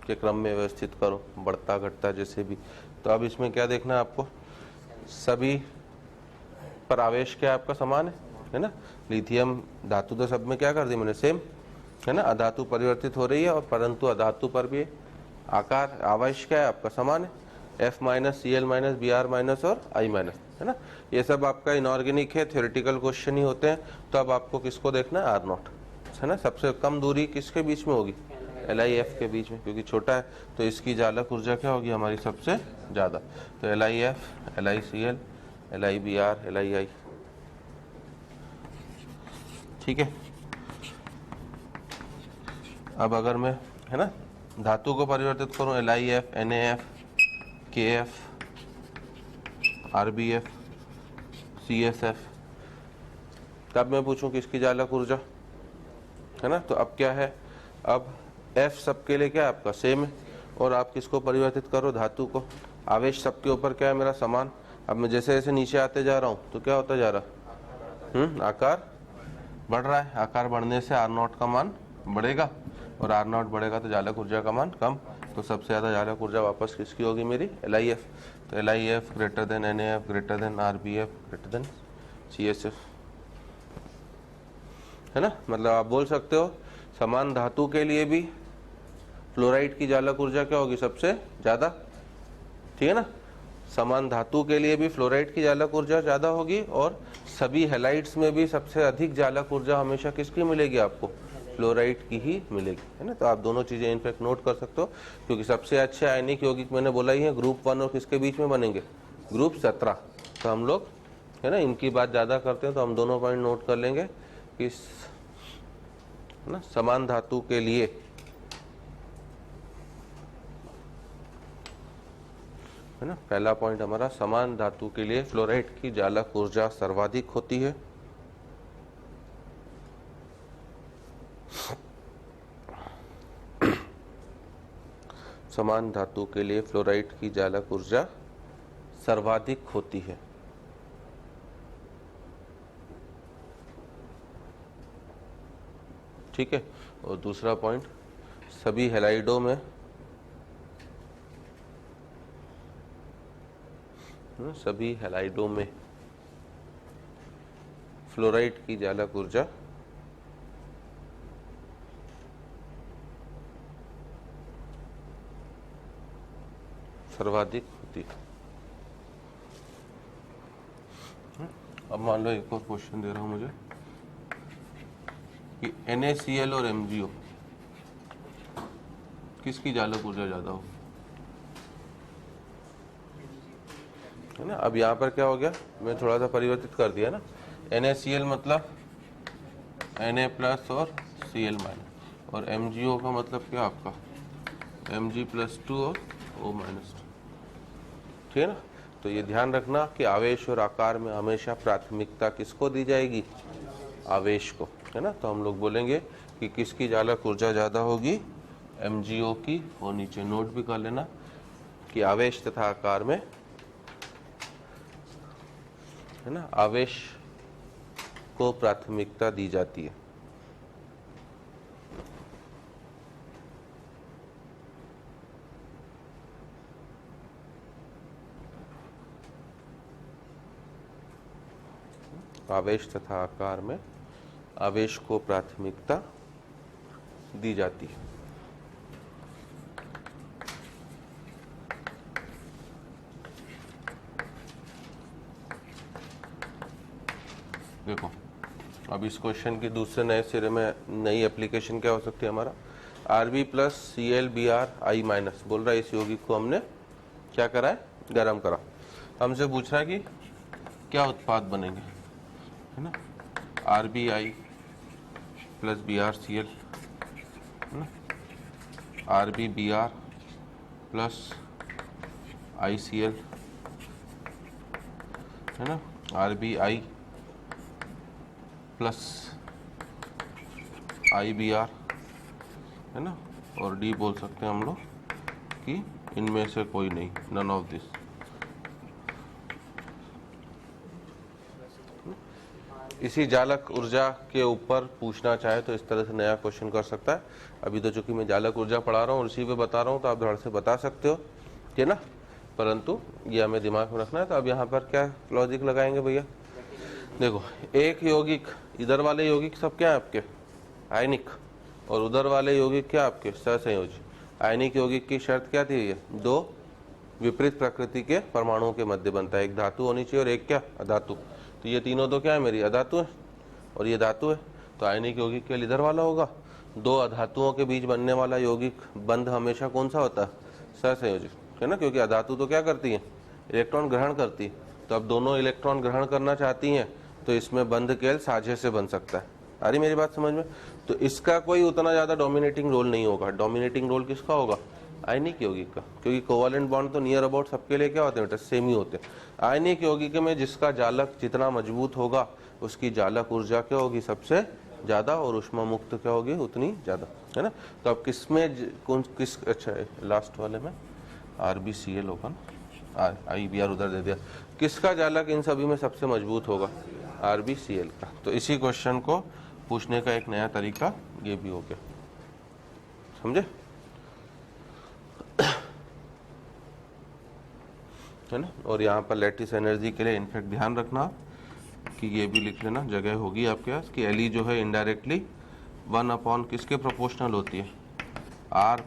Speaker 1: के क्रम में व्यवस्थित करो, बढ़ता घटता जैसे भी। तो अब इसमें क्या देखना है आपको, सभी पर आवेश क्या आपका समान है ना। लिथियम धातु तो सब में क्या कर दी मैंने, सेम है ना। अधातु परिवर्तित हो रही है, और परंतु अधातु पर भी आकार आवेश क्या है आपका समान है, F minus Cl minus Br minus और I माइनस, है ना। ये सब आपका इनऑर्गेनिक है, थ्योरेटिकल क्वेश्चन ही होते हैं। तो अब आपको किसको देखना है, R0, है ना। सबसे कम दूरी किसके बीच में होगी, LIF के बीच में, क्योंकि छोटा है तो इसकी जालक ऊर्जा क्या होगी हमारी सबसे ज़्यादा। तो LIF, LICL, LIBR, LII। ठीक है, अब अगर मैं है ना धातु को परिवर्तित करूं, LIF, NAF, KF, RBF, CSF, तब मैं पूछूं किसकी जालक ऊर्जा, है ना। तो अब क्या है, अब F सबके लिए क्या है आपका सेम है, और आप किसको परिवर्तित करो, धातु को। आवेश सबके ऊपर क्या है मेरा समान। अब मैं जैसे जैसे नीचे आते जा रहा हूँ तो क्या होता जा रहा, आकार बढ़ रहा है। आकार बढ़ने से R0 का मान बढ़ेगा, और R0 बढ़ेगा तो जालक ऊर्जा का मान कम। तो सबसे ज़्यादा जालक ऊर्जा वापस किसकी होगी मेरी, LIF। तो LIF greater than NAF greater than RBF greater than CSF, है ना। मतलब आप बोल सकते हो समान धातु के लिए भी फ्लोराइड की जालक ऊर्जा क्या होगी सबसे ज़्यादा, ठीक है ना। समान धातु के लिए भी फ्लोराइड की जालक ऊर्जा ज़्यादा होगी, और सभी हैलाइड्स में भी सबसे अधिक जालक ऊर्जा हमेशा किसकी मिलेगी आपको, फ्लोराइड की ही मिलेगी, है ना। तो आप दोनों चीज़ें इनफैक्ट नोट कर सकते हो, क्योंकि सबसे अच्छे आयनिक यौगिक मैंने बोला ही है ग्रुप 1 और किसके बीच में बनेंगे, ग्रुप 17। तो हम लोग है ना इनकी बात ज़्यादा करते हैं, तो हम दोनों पॉइंट नोट कर लेंगे कि ना समान धातु के लिए है ना, पहला पॉइंट हमारा समान धातु के लिए फ्लोराइड की जालक ऊर्जा सर्वाधिक होती है। समान धातु के लिए फ्लोराइड की जालक ऊर्जा सर्वाधिक होती है। ठीक है, और दूसरा पॉइंट, सभी हैलाइडों में सभी हैलाइडों में फ्लोराइड की जालक ऊर्जा सर्वाधिक होती है। अब मान लो एक और क्वेश्चन दे रहा हूं मुझे, कि NaCl और MgO किसकी जालक ऊर्जा ज्यादा हो, है ना। अब यहाँ पर क्या हो गया, मैं थोड़ा सा परिवर्तित कर दिया ना, NaCl मतलब Na+ और Cl- और MgO का मतलब क्या आपका Mg+2 और O-2, ठीक है ना। तो ये ध्यान रखना कि आवेश और आकार में हमेशा प्राथमिकता किसको दी जाएगी, आवेश को, है ना। तो हम लोग बोलेंगे कि किसकी जालक ऊर्जा ज़्यादा होगी, MgO की। और नीचे नोट भी कर लेना कि आवेश तथा आकार में, है ना, आवेश को प्राथमिकता दी जाती है। आवेश तथा आकार में आवेश को प्राथमिकता दी जाती है। देखो अब इस क्वेश्चन की दूसरे नए सिरे में नई एप्लीकेशन क्या हो सकती है, हमारा Rb+Cl(Br)I- बोल रहा है इस यौगिक को हमने क्या करा है, गर्म करा। हमसे पूछ रहा है कि क्या उत्पाद बनेंगे, है ना, Rbi+Br(Cl), है ना, Rb(Br)+ICl, है ना, Rbi+IBr, है ना, और डी बोल सकते हैं हम लोग कि इनमें से कोई नहीं, नन ऑफ दिस। इसी जालक ऊर्जा के ऊपर पूछना चाहे तो इस तरह से नया क्वेश्चन कर सकता है। अभी तो चूंकि मैं जालक ऊर्जा पढ़ा रहा हूँ और इसी पे बता रहा हूँ तो आप धड़ से बता सकते हो, ठीक है ना, परंतु ये हमें दिमाग में रखना है। तो अब यहाँ पर क्या लॉजिक लगाएंगे भैया, देखो एक यौगिक, इधर वाले यौगिक सब क्या है आपके आयनिक, और उधर वाले यौगिक क्या आपके सहसंयोजी। आयनिक यौगिक की शर्त क्या थी, ये दो विपरीत प्रकृति के परमाणुओं के मध्य बनता है, एक धातु होनी चाहिए और एक क्या अधातु। तो ये तीनों तो क्या है मेरी अधातु है और ये धातु है। तो आयनिक यौगिक केवल इधर वाला होगा। दो अधातुओं के बीच बनने वाला यौगिक बंध हमेशा कौन सा होता है, सहसंयोजी, है ना, क्योंकि अधातु तो क्या करती है, इलेक्ट्रॉन ग्रहण करती है। तो अब दोनों इलेक्ट्रॉन ग्रहण करना चाहती हैं तो इसमें बंध केवल साझे से बन सकता है। आ रही मेरी बात समझ में। तो इसका कोई उतना ज्यादा डोमिनेटिंग रोल नहीं होगा। डोमिनेटिंग रोल किसका होगा, आयनिक यौगिक का, क्योंकि कोवेलेंट बॉन्ड तो नियर अबाउट सबके लिए क्या होते हैं बेटा, सेम ही होते हैं। आयनिक यौगिक में जिसका जालक जितना मजबूत होगा उसकी जालक ऊर्जा क्या होगी सबसे ज्यादा, और ऊष्मा मुक्त क्या होगी उतनी ज्यादा, है ना। तो अब किसमें कौन किस, अच्छा लास्ट वाले में RbCl होगा ना, IBr उधर दे दिया, किसका जालक इन सभी में सबसे मजबूत होगा, RbCl का। तो इसी क्वेश्चन को पूछने का एक नया तरीका ये भी हो गया, समझे, है ना। और यहाँ पर लैटिस एनर्जी के लिए इनफैक्ट ध्यान रखना कि ये भी लिख लेना, जगह होगी आपके पास, कि Li जो है इनडायरेक्टली 1/, किसके प्रोपोर्शनल होती है, R++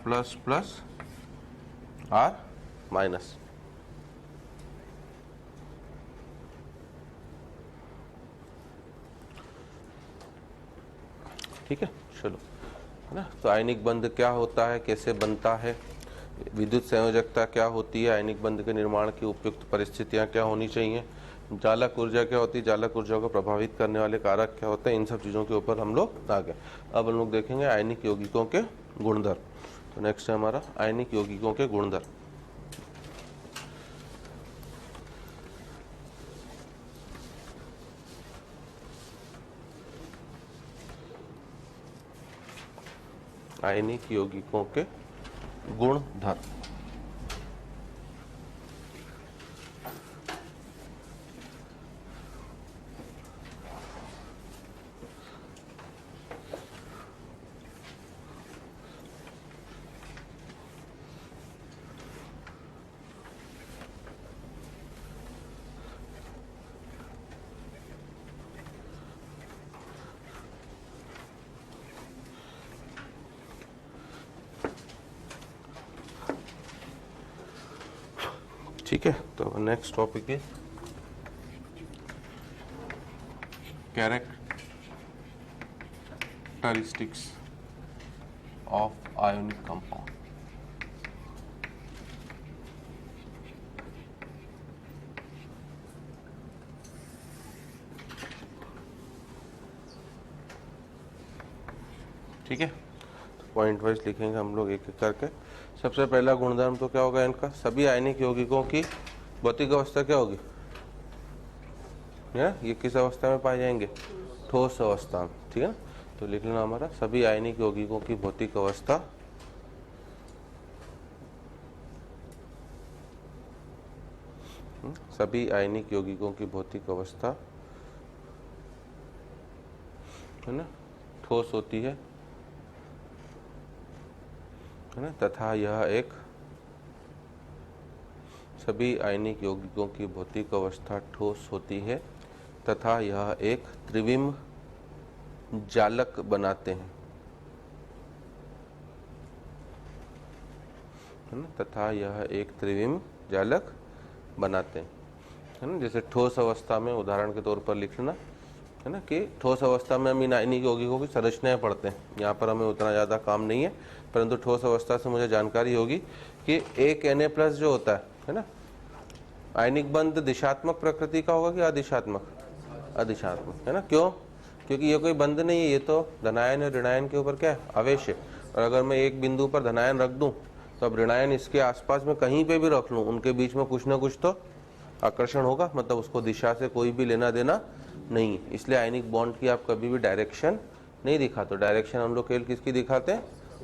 Speaker 1: R-, ठीक है, चलो, है ना। तो आयनिक बंध क्या होता है, कैसे बनता है, विद्युत संयोजकता क्या होती है, आयनिक बंध के निर्माण की उपयुक्त परिस्थितियां क्या होनी चाहिए, जालक ऊर्जा क्या होती है, जालक ऊर्जा को प्रभावित करने वाले कारक क्या होते हैं, इन सब चीज़ों के ऊपर हम लोग आ गए। अब हम लोग देखेंगे आयनिक यौगिकों के गुणधर्म। तो नेक्स्ट है हमारा आयनिक यौगिकों के गुणधर्म। आयनिक यौगिकों के गुणधर्म। ठीक है, तो नेक्स्ट टॉपिक है कैरेक्टरिस्टिक्स ऑफ आयोनिक कंपाउंड। ठीक है, तो पॉइंट वाइज लिखेंगे हम लोग एक एक करके। सबसे पहला गुणधर्म तो क्या होगा इनका, सभी आयनिक यौगिकों की भौतिक अवस्था क्या होगी, ये किस अवस्था में पाए जाएंगे, ठोस अवस्था में। ठीक है ना, तो लिख लेना हमारा सभी आयनिक यौगिकों की भौतिक अवस्था सभी आयनिक यौगिकों की भौतिक अवस्था है ना ठोस होती है ना, तथा यह एक सभी आयनिक यौगिकों की भौतिक अवस्था ठोस होती है तथा यह एक त्रिविम जालक बनाते हैं, है ना, तथा यह एक त्रिविम जालक बनाते हैं, है ना। जैसे ठोस अवस्था में उदाहरण के तौर पर लिख लेना, है ना, कि ठोस अवस्था में हम इन आयनिक यौगिकों की संरचनाएं पढ़ते हैं। यहाँ पर हमें उतना ज़्यादा काम नहीं है, परंतु ठोस अवस्था से मुझे जानकारी होगी कि एक Na+ जो होता है ना, आयनिक बंध दिशात्मक प्रकृति का होगा कि अदिशात्मक, अदिशात्मक, है ना। क्यों, क्योंकि ये कोई बंध नहीं है, ये तो धनायन और ऋणायन के ऊपर क्या है, आवेश है। और अगर मैं एक बिंदु पर धनायन रख दूं तो अब ऋणायन इसके आसपास में कहीं पे भी रख लूं, उनके बीच में कुछ ना कुछ तो आकर्षण होगा, मतलब उसको दिशा से कोई भी लेना देना नहीं है। इसलिए आयनिक बॉन्ड की आप कभी भी डायरेक्शन नहीं दिखाते। डायरेक्शन हम लोग केवल किसकी दिखाते हैं,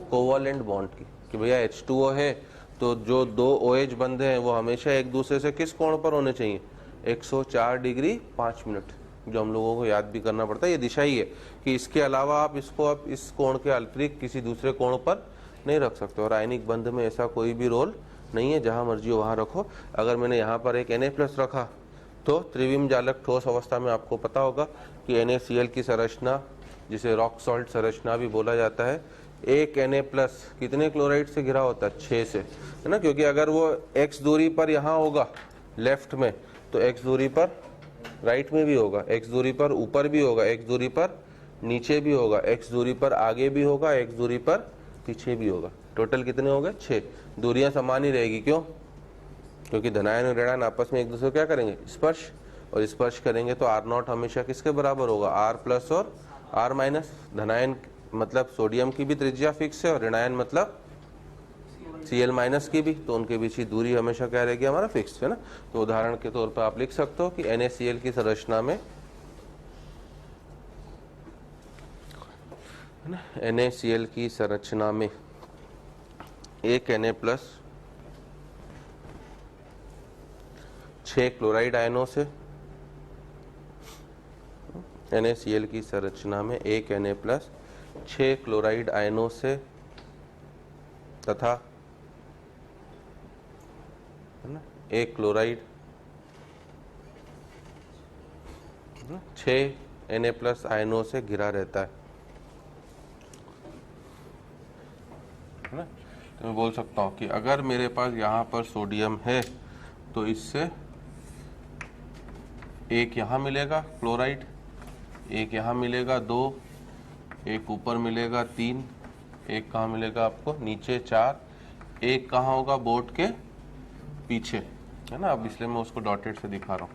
Speaker 1: कोवलेंट बॉन्ड की, कि भैया H2O है तो जो दो OH बंधे हैं वो हमेशा एक दूसरे से किस कोण पर होने चाहिए, 104 डिग्री 5 मिनट, जो हम लोगों को याद भी करना पड़ता है। ये दिशा ही है कि इसके अलावा आप इसको आप इस कोण के अतिरिक्त किसी दूसरे कोण पर नहीं रख सकते। और आयनिक बंध में ऐसा कोई भी रोल नहीं है, जहां मर्जी हो वहां रखो। अगर मैंने यहाँ पर एक Na+ रखा तो त्रिविम जालक ठोस अवस्था में आपको पता होगा कि NaCl की संरचना, जिसे रॉक सॉल्ट संरचना भी बोला जाता है, एक Na+ कितने क्लोराइड से घिरा होता है, 6 से, है ना। क्योंकि अगर वो x दूरी पर यहाँ होगा लेफ्ट में, तो x दूरी पर राइट में भी होगा, x दूरी पर ऊपर भी होगा, x दूरी पर नीचे भी होगा, x दूरी पर आगे भी होगा, x दूरी पर पीछे भी होगा। टोटल कितने हो गए, 6। दूरियां समान ही रहेगी, क्यों, क्योंकि धनायन और ऋणायन आपस में एक दूसरे को क्या करेंगे, स्पर्श, और स्पर्श करेंगे तो R0 हमेशा किसके बराबर होगा, R+ और R-। धनायन मतलब सोडियम की भी त्रिज्या फिक्स है और ऋणायन मतलब Cl- की भी, तो उनके बीच की दूरी हमेशा क्या रहेगी, हमारा फिक्स, है ना। तो उदाहरण के तौर पर आप लिख सकते हो कि NaCl की संरचना में, है ना, NaCl की संरचना में एक Na+ 6 क्लोराइड आयनों से, NaCl की संरचना में एक Na+ 6 क्लोराइड आयनों से तथा, है ना, एक क्लोराइड 6 Na+ आयनों से घिरा रहता है ना। तो मैं बोल सकता हूँ कि अगर मेरे पास यहाँ पर सोडियम है तो इससे एक यहाँ मिलेगा क्लोराइड, एक यहाँ मिलेगा 2, एक ऊपर मिलेगा 3, एक कहाँ मिलेगा आपको नीचे 4, एक कहाँ होगा बोर्ड के पीछे, है ना। अब इसलिए मैं उसको डॉटेड से दिखा रहा हूँ,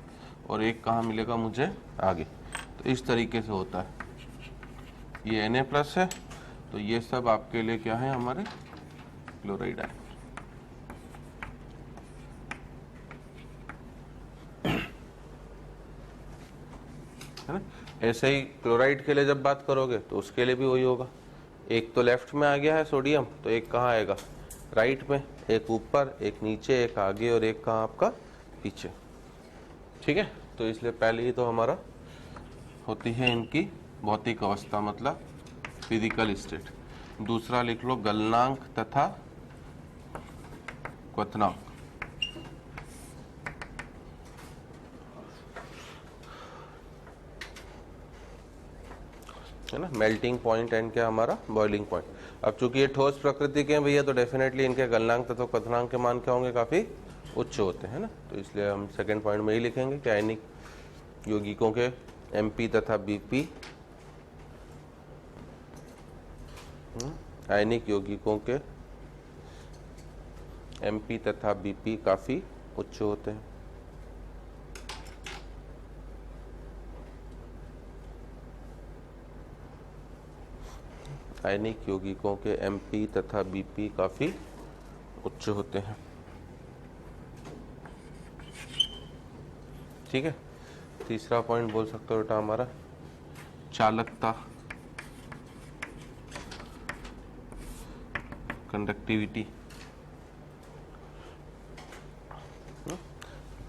Speaker 1: और एक कहाँ मिलेगा मुझे आगे। तो इस तरीके से होता है। ये Na+ है, तो ये सब आपके लिए क्या है, हमारे क्लोराइड आयन, है ना। ऐसे ही क्लोराइड के लिए जब बात करोगे तो उसके लिए भी वही होगा। एक तो लेफ्ट में आ गया है सोडियम, तो एक कहाँ आएगा, राइट में, एक ऊपर, एक नीचे, एक आगे, और एक कहाँ आपका पीछे। ठीक है, तो इसलिए पहले ही तो हमारा होती है इनकी भौतिक अवस्था, मतलब फिजिकल स्टेट। दूसरा लिख लो गलनांक तथा क्वथनांक। है ना, मेल्टिंग पॉइंट एंड क्या हमारा बॉइलिंग पॉइंट। अब चूंकि ये ठोस प्रकृति के हैं भैया, तो डेफिनेटली इनके गलनांक तथा क्वथनांक के मान क्या होंगे, काफी उच्च होते हैं ना। तो इसलिए हम सेकंड पॉइंट में ही लिखेंगे कि आयनिक यौगिकों के MP तथा BP आयनिक यौगिकों के MP तथा BP काफी उच्च होते हैं। आयनिक यौगिकों के MP तथा BP काफी उच्च होते हैं। ठीक है, तीसरा पॉइंट बोल सकते हो बेटा हमारा चालकता, कंडक्टिविटी।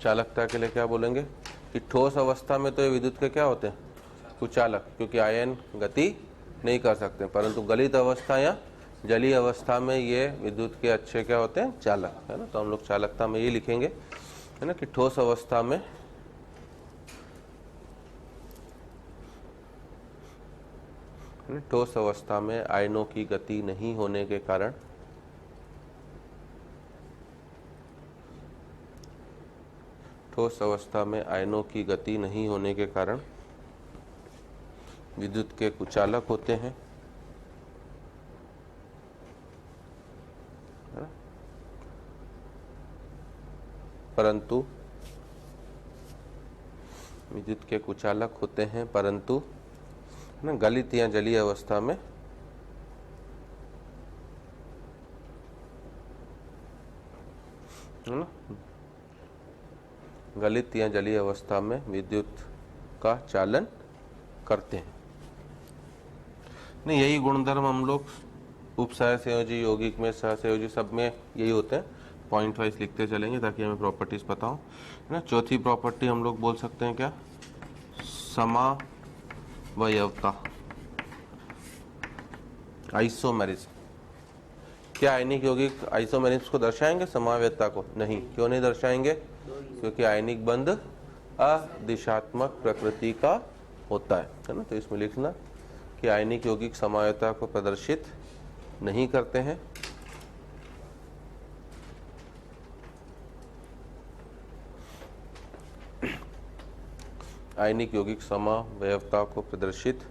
Speaker 1: चालकता के लिए क्या बोलेंगे कि ठोस अवस्था में तो ये विद्युत के क्या होते हैं, कुचालक, क्योंकि आयन गति नहीं कर सकते, परंतु गलित अवस्था या जलीय अवस्था में ये विद्युत के अच्छे क्या होते हैं, चालक, है ना। तो हम लोग चालकता में ये लिखेंगे, है ना, कि ठोस अवस्था में ठोस अवस्था में आयनों की गति नहीं होने के कारण ठोस अवस्था में आयनों की गति नहीं होने के कारण विद्युत के कुचालक होते हैं, परंतु विद्युत के कुचालक होते हैं परंतु ना गलित या जलीय अवस्था में है ना, गलित या जलीय अवस्था में विद्युत का चालन करते हैं। नहीं, यही गुणधर्म हम लोग उपसहसंयोजी, यौगिक में, सहसंयोजी, सब में यही होते हैं। पॉइंट वाइज लिखते चलेंगे ताकि हमें प्रॉपर्टीज पता हो, है ना। चौथी प्रॉपर्टी हम लोग बोल सकते हैं क्या, समावयवता, आइसोमेरिज्म। क्या आयनिक यौगिक आइसोमेरिज्म को दर्शाएंगे, समावयवता को? नहीं। क्यों नहीं दर्शाएंगे? क्योंकि आयनिक बंध अदिशात्मक प्रकृति का होता है ना। तो इसमें लिखना कि आयनिक यौगिक समावयवता को प्रदर्शित नहीं करते हैं, आयनिक यौगिक समावयवता को प्रदर्शित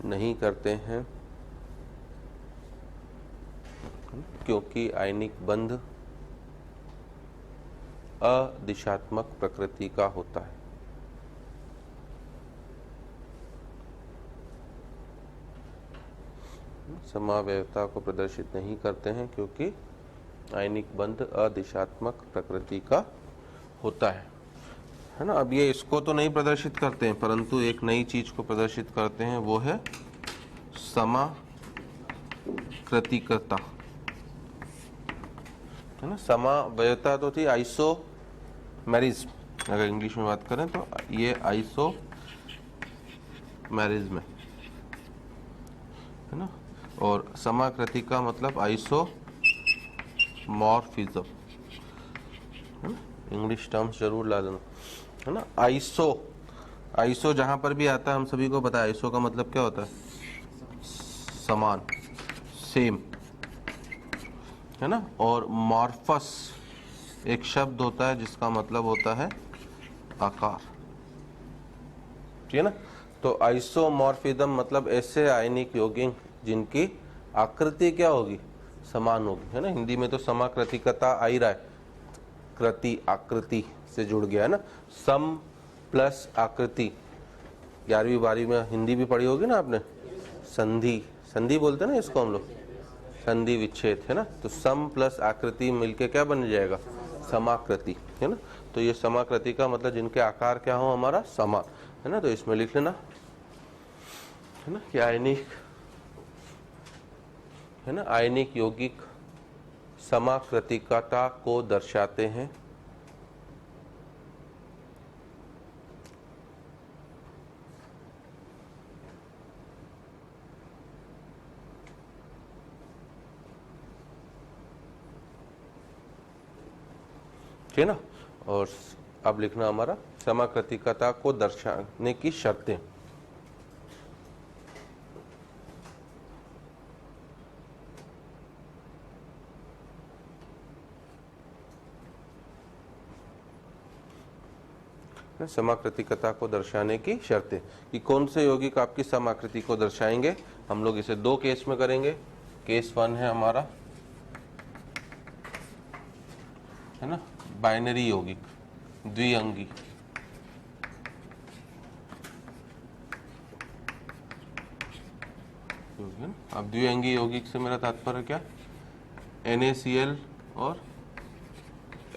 Speaker 1: नहीं करते हैं क्योंकि आयनिक बंध अदिशात्मक प्रकृति का होता है। समावयवता को प्रदर्शित नहीं करते हैं क्योंकि आयनिक बंध अदिशात्मक प्रकृति का होता है ना। अब ये इसको तो नहीं प्रदर्शित करते हैं, परंतु एक नई चीज को प्रदर्शित करते हैं, वो है समाकृतिकता, है ना। समावयवता तो थी आइसोमेरिज्म, अगर इंग्लिश में बात करें तो ये आइसोमेरिज्म है ना। और समाकृतिका मतलब आइसोमॉर्फिज्म, है ना। इंग्लिश टर्म्स जरूर ला देना, है ना। आइसो जहां पर भी आता है हम सभी को पता है, आइसो का मतलब क्या होता है, समान, सेम, है ना। और मॉर्फस एक शब्द होता है जिसका मतलब होता है आकार, ठीक है ना। तो आइसोमॉर्फिज्म मतलब ऐसे आयनिक यौगिक जिनकी आकृति क्या होगी, समान होगी, है ना। हिंदी में तो समाकृतिकता आ ही रहा है, कृति आकृति से जुड़ गया है ना। सम प्लस आकृति, 11वीं 12वीं में हिंदी भी पढ़ी होगी ना आपने, संधि, संधि बोलते हैं ना इसको हम लोग, संधि विच्छेद, है ना। तो सम प्लस आकृति मिलके क्या बन जाएगा, समाकृति, है ना। तो ये समाकृति का मतलब जिनके आकार क्या हो, हमारा समान, है ना। तो इसमें लिख लेना, है ना, कि आयनिक, है ना, आयनिक यौगिक समाकृतिकता को दर्शाते हैं ठीक है ना। और अब लिखना हमारा समाकृतिकता को दर्शाने की शर्तें। समाकृतिकता को दर्शाने की शर्तें कि कौन से यौगिक आपकी समाकृति को दर्शाएंगे, हम लोग इसे दो केस में करेंगे। केस 1 है हमारा, है ना, बाइनरी यौगिक, द्विअंगी। अब द्विअंगी यौगिक से मेरा तात्पर्य क्या, NaCl और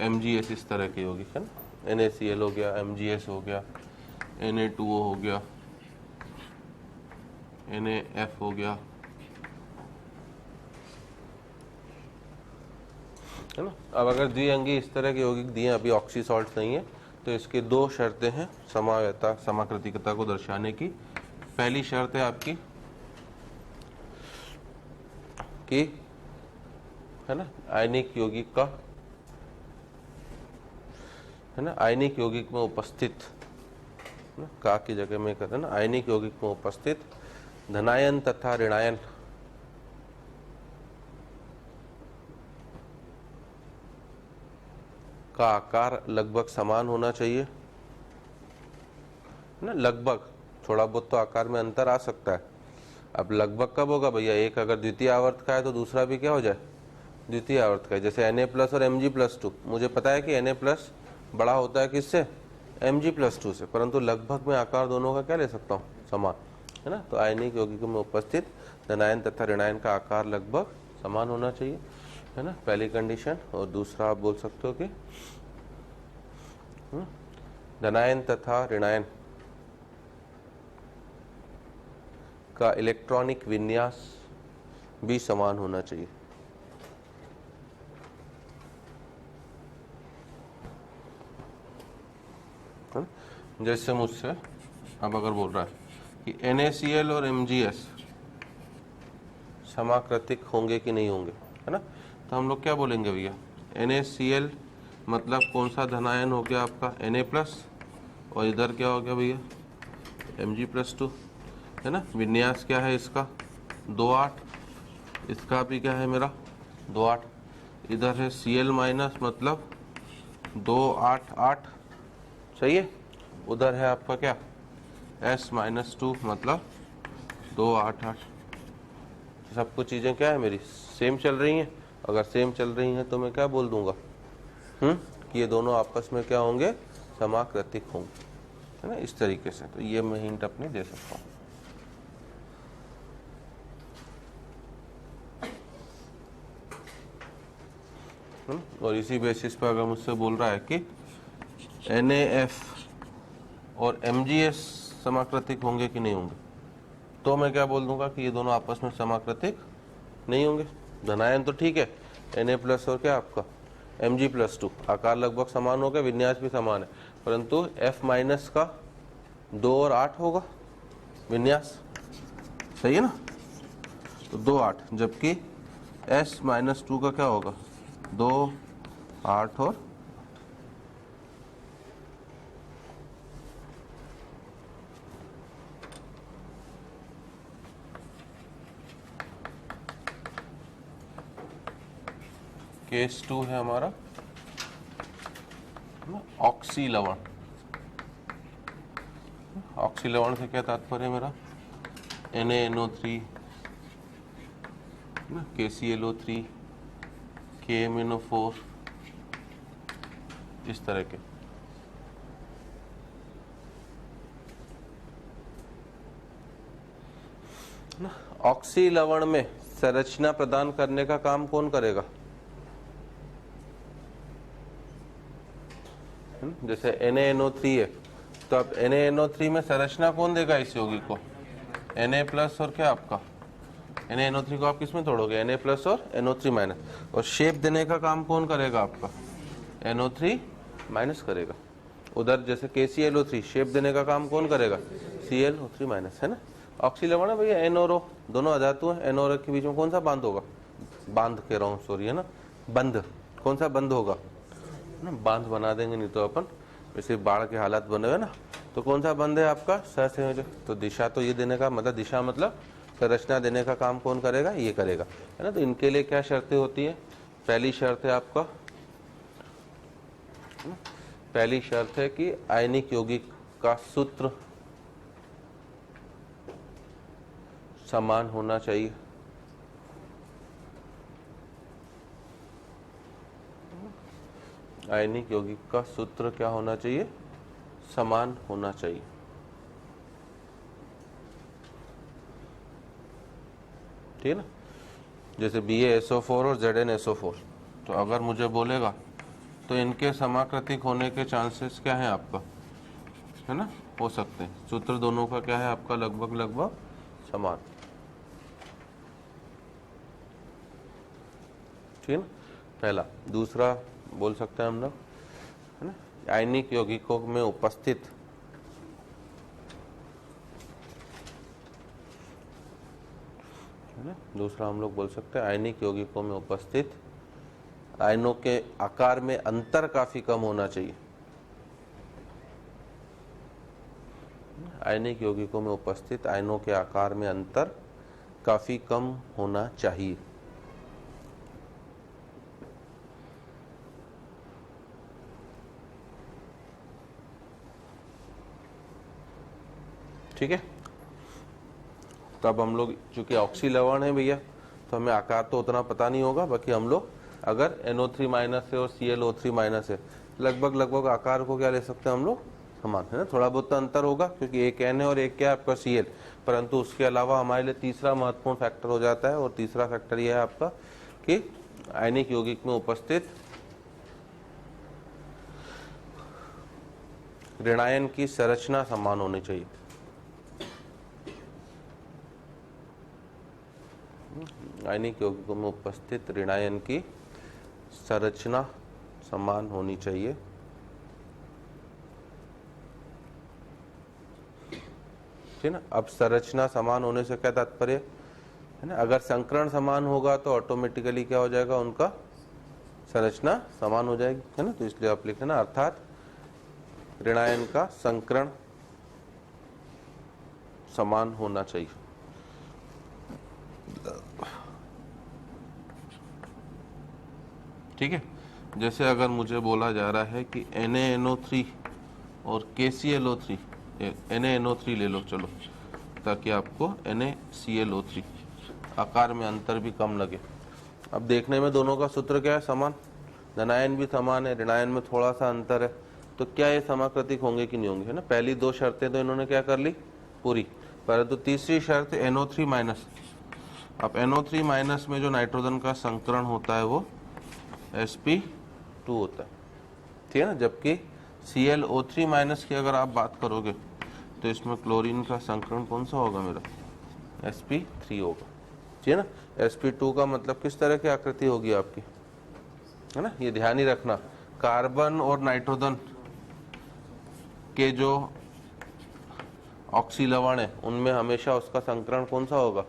Speaker 1: MgS, इस तरह के यौगिक है ना। NaCl हो गया, MgS हो गया, Na2O हो गया, NaF हो गया, है ना। अब अगर द्विअंगी इस तरह के यौगिक दिए, अभी ऑक्सी सॉल्ट नहीं है, तो इसके दो शर्तें हैं समावयता समाकृतिकता को दर्शाने की। पहली शर्त है आपकी कि, है ना, आयनिक यौगिक का, है ना, आयनिक यौगिक में उपस्थित, है ना, का की जगह में कहते हैं ना, आयनिक यौगिक में उपस्थित धनायन तथा ऋणायन का आकार लगभग समान होना चाहिए ना। लगभग, थोड़ा बहुत तो आकार में अंतर आ सकता है। अब लगभग कब होगा भैया, एक अगर द्वितीय आवर्त का है तो दूसरा भी क्या हो जाए, द्वितीय आवर्त का है। जैसे Na+ और Mg+2, मुझे पता है कि Na+ बड़ा होता है किससे, Mg+2 से, परंतु लगभग में आकार दोनों का क्या ले सकता हूँ, समान, है ना। तो आयनिक यौगिकों में उपस्थित धनायन तथा ऋणायन का आकार लगभग समान होना चाहिए, है ना, पहली कंडीशन। और दूसरा आप बोल सकते हो कि धनायन तथा ऋणायन का इलेक्ट्रॉनिक विन्यास भी समान होना चाहिए। जैसे मुझसे अब अगर बोल रहा है कि NaCl और MgS समाकृतिक होंगे कि नहीं होंगे, है ना, तो हम लोग क्या बोलेंगे भैया, NaCl मतलब कौन सा धनायन हो गया आपका, Na+, और इधर क्या हो गया भैया, Mg+2, है ना। विन्यास क्या है इसका, 2,8, इसका भी क्या है मेरा 2,8, इधर है Cl- मतलब 2,8,8, सही है। उधर है आपका क्या, S-2 मतलब 2,8,8। सब कुछ चीजें क्या है मेरी सेम चल रही हैं। अगर सेम चल रही हैं तो मैं क्या बोल दूंगा, कि ये दोनों आपस में क्या होंगे, समाकृतिक होंगे, है ना, इस तरीके से। तो ये मैं हिंट अपने दे सकता हूँ। और इसी बेसिस पर अगर मुझसे बोल रहा है कि NaF और MgS समाकृतिक होंगे कि नहीं होंगे, तो मैं क्या बोल दूंगा कि ये दोनों आपस में समाकृतिक नहीं होंगे। धनायन तो ठीक है, Na+ और क्या आपका Mg+2, आकार लगभग समान हो गया, विन्यास भी समान है, परंतु F- का 2 और 8 होगा विन्यास, सही है ना। तो 2, 8, जबकि S-2 का क्या होगा, 2, 8 और केस 2 है हमारा ऑक्सी लवण। ऑक्सी लवण से क्या तात्पर्य है मेरा, NaNO3, KClO3, KMnO4, इस तरह के। ऑक्सी लवण में संरचना प्रदान करने का काम कौन करेगा, जैसे NaNO3 है, तो अब NaNO3 में संरचना कौन देगा इस यौगिक को, Na+ और क्या आपका NaNO3 को आप किस में तोड़ोगे, Na+ और NO3-, और शेप देने का काम कौन करेगा आपका, NO3- करेगा। उधर जैसे KClO3 शेप देने का काम कौन करेगा, Cl O3-, है ना। ऑक्सी लवण है भैया, N और O दोनों अधातु है, N और O के बीच में कौन सा बांध होगा, बांध कह रहा हूँ सॉरी, है ना, बंध, कौन सा बंध होगा ना, बांध बना देंगे, नहीं तो अपन वैसे बाढ़ के हालात बने हुए ना, तो कौन सा बंध है आपका सहसंयोजक। तो दिशा तो ये देने का मतलब, दिशा मतलब संरचना देने का काम कौन करेगा, ये करेगा, है ना। तो इनके लिए क्या शर्तें होती है, पहली शर्त है आपका, पहली शर्त है कि आयनिक यौगिक का सूत्र समान होना चाहिए। आयनिक यौगिक का सूत्र क्या होना चाहिए? समान होना चाहिए। ठीक है ना? जैसे BaSO4 और ZnSO4, तो अगर मुझे बोलेगा तो इनके समाकृतिक होने के चांसेस क्या है आपका, है ना, हो सकते हैं। सूत्र दोनों का क्या है आपका? लगभग लगभग समान। ठीक है ना, पहला। दूसरा बोल सकते हैं हम लोग, है ना, आयनिक यौगिकों में उपस्थित है ना, दूसरा हम लोग बोल सकते हैं आयनिक यौगिकों में उपस्थित आयनों के आकार में अंतर काफी कम होना चाहिए। आयनिक यौगिकों में उपस्थित आयनों के आकार में अंतर काफी कम होना चाहिए। ठीक है, तब हम लोग चूंकि ऑक्सी लवण है भैया, तो हमें आकार तो उतना पता नहीं होगा, बाकी हम लोग अगर NO3 माइनस है और ClO3 माइनस है, लगभग लगभग आकार को क्या ले सकते हैं हम लोग? समान, है ना। थोड़ा बहुत तो अंतर होगा क्योंकि एक N है और एक क्या है आपका Cl, परंतु उसके अलावा हमारे लिए तीसरा महत्वपूर्ण फैक्टर हो जाता है, और तीसरा फैक्टर यह है आपका कि आयनिक यौगिक में उपस्थित ऋणायन की संरचना समान होनी चाहिए। आयनिक यौगिकों में उपस्थित ऋणायन की संरचना समान होनी चाहिए। ठीक है ना। अब संरचना समान होने से क्या तात्पर्य है ना, अगर संकरण समान होगा तो ऑटोमेटिकली क्या हो जाएगा, उनका संरचना समान हो जाएगी, है ना। तो इसलिए आप लिखें ना, अर्थात ऋणायन का संकरण समान होना चाहिए। ठीक है, जैसे अगर मुझे बोला जा रहा है कि NaNO3 और KClO3, NaNO3 ले लो चलो, ताकि आपको NaClO3 आकार में अंतर भी कम लगे। अब देखने में दोनों का सूत्र क्या है? समान। धनायन भी समान है, ऋणायन में थोड़ा सा अंतर है, तो क्या ये समाकृतिक होंगे कि नहीं होंगे, है ना। पहली दो शर्तें तो इन्होंने क्या कर ली? पूरी। परंतु तीसरी शर्त NO3 माइनस। अब NO3 माइनस में जो नाइट्रोजन का संकरण होता है वो sp2 होता है, ठीक है ना। जबकि ClO3 माइनस की अगर आप बात करोगे तो इसमें क्लोरीन का संकरण कौन सा होगा मेरा? sp3 होगा, ठीक है ना। sp2 का मतलब किस तरह की आकृति होगी आपकी, है ना। ये ध्यान ही रखना, कार्बन और नाइट्रोजन के जो ऑक्सी लवण है उनमें हमेशा उसका संकरण कौन सा होगा?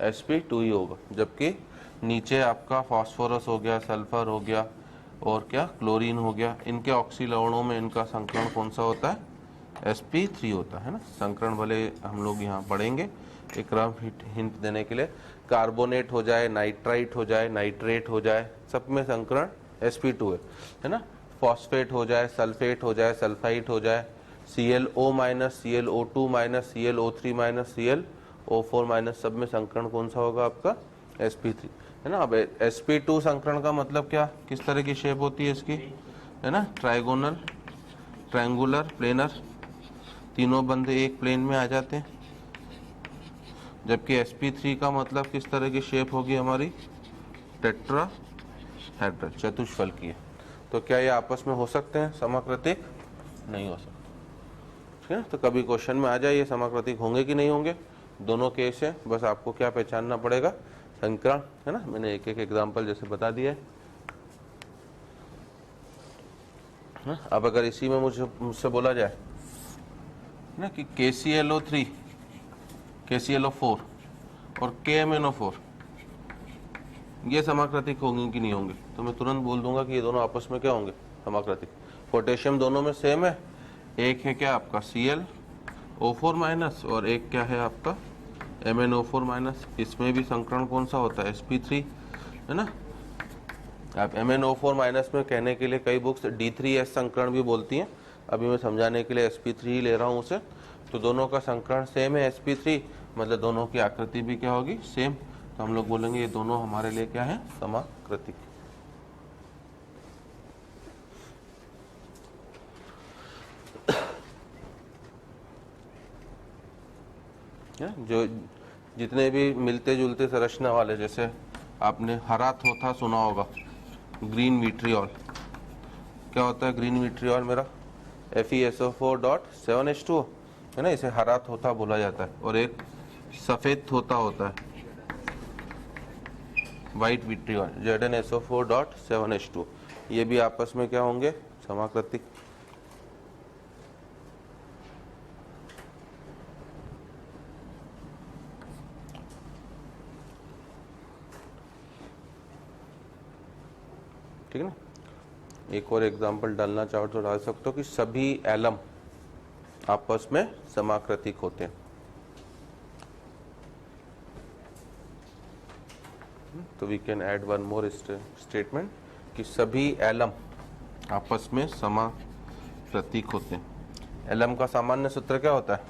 Speaker 1: sp2 ही होगा। जबकि नीचे आपका फास्फोरस हो गया, सल्फर हो गया और क्या क्लोरीन हो गया, इनके ऑक्सी लवणों में इनका संकरण कौन सा होता है? sp3 होता है ना। संकरण भले हम लोग यहाँ पढ़ेंगे एक रफ हिंट देने के लिए, कार्बोनेट हो जाए, नाइट्राइट हो जाए, नाइट्रेट हो जाए, सब में संकरण sp2 है ना। फॉस्फेट हो जाए, सल्फेट हो जाए, सल्फाइट हो जाए, ClO minus, ClO2 minus, ClO3 minus, ClO4 minus, सब में संकरण कौन सा होगा आपका? sp3, है ना। अब sp2 संकरण का मतलब क्या, किस तरह की शेप होती है इसकी, है ना, ट्राइगोनल, ट्रायंगुलर, प्लेनर, तीनों बंदे एक प्लेन में आ जाते हैं। जबकि sp3 का मतलब किस तरह की शेप होगी हमारी? टेट्राहेड्रल, चतुष्फल की है। तो क्या ये आपस में हो सकते हैं समाकृतिक? नहीं हो सकते, ठीक है। तो कभी क्वेश्चन में आ जाए ये समाकृतिक होंगे कि नहीं होंगे, दोनों केस है, बस आपको क्या पहचानना पड़ेगा? संकरण, है ना। मैंने एक एक एग्जांपल जैसे बता दिया है। अब अगर इसी में मुझसे बोला जाए ना कि KClO3, KClO4 और KMnO4 ये समाकृतिक होंगे कि नहीं होंगे, तो मैं तुरंत बोल दूंगा कि ये दोनों आपस में क्या होंगे? समाकृतिक। पोटेशियम दोनों में सेम है, एक है क्या आपका ClO4 माइनस और एक क्या है आपका MnO4 माइनस। इसमें भी संकरण कौन सा होता है? sp3, है ना। आप MnO4 माइनस में कहने के लिए कई बुक्स D3S संकरण भी बोलती हैं, अभी मैं समझाने के लिए sp3 ही ले रहा हूँ उसे। तो दोनों का संकरण सेम है sp3, मतलब दोनों की आकृति भी क्या होगी, सेम। तो हम लोग बोलेंगे ये दोनों हमारे लिए क्या है, समाकृतिक। जो जितने भी मिलते जुलते संरचना वाले, जैसे आपने हरा थोथा सुना होगा, ग्रीन विट्रियोल। क्या होता है ग्रीन विट्रियोल मेरा, FeSO4.7H2O है ना, इसे हरा थोथा बोला जाता है। और एक सफेद थोथा होता है, वाइट विट्रियोल, ZnSO4.7H2O। ये भी आपस में क्या होंगे, समाकृतिक। ठीक है ना। एक और एग्जांपल डालना चाहो तो डाल सकते हो कि सभी एलम आपस में समाकृतिक होते हैं। तो we can add one more statement कि सभी एलम आपस में समाकृतिक होते हैं। एलम का सामान्य सूत्र क्या होता है,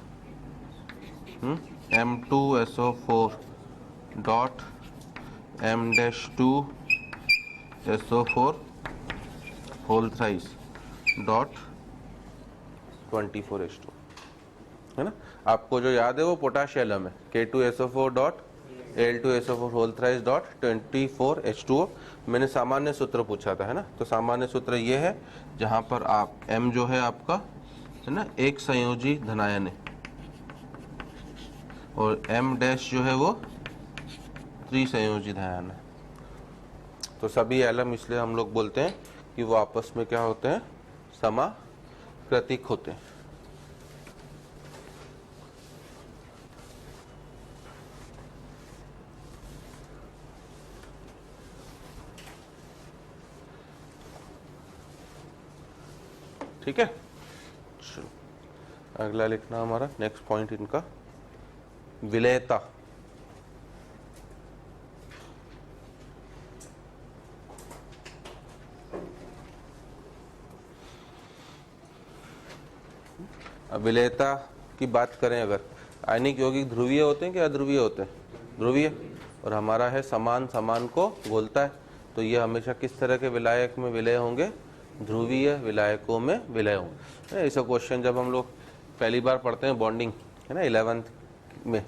Speaker 1: M2SO4 dot M-2SO4 whole thrice dot 24H2 है ना। आपको जो याद है वो पोटाश एलम है, K2SO4 dot Al2SO4 whole thrice dot 24H2O। मैंने सामान्य सूत्र पूछा था है ना, तो सामान्य सूत्र ये है जहां पर आप M जो है आपका है ना एक संयोजी धनायन है, और M डैश जो है वो त्रिसंयोजी धनायन है। तो सभी एलम इसलिए हम लोग बोलते हैं कि वो आपस में क्या होते हैं, समाकृतिक होते हैं। ठीक है, चलो अगला लिखना हमारा नेक्स्ट पॉइंट इनका, विलेयता। अब विलेयता की बात करें, अगर आयनिक यौगिक ध्रुवीय होते हैं कि अध्रुवीय होते हैं, ध्रुवीय, और हमारा है समान समान को घोलता है, तो ये हमेशा किस तरह के विलायक में विलय होंगे, ध्रुवीय विलायकों में विलय होंगे। ऐसा क्वेश्चन जब हम लोग पहली बार पढ़ते हैं बॉन्डिंग है ना 11th में,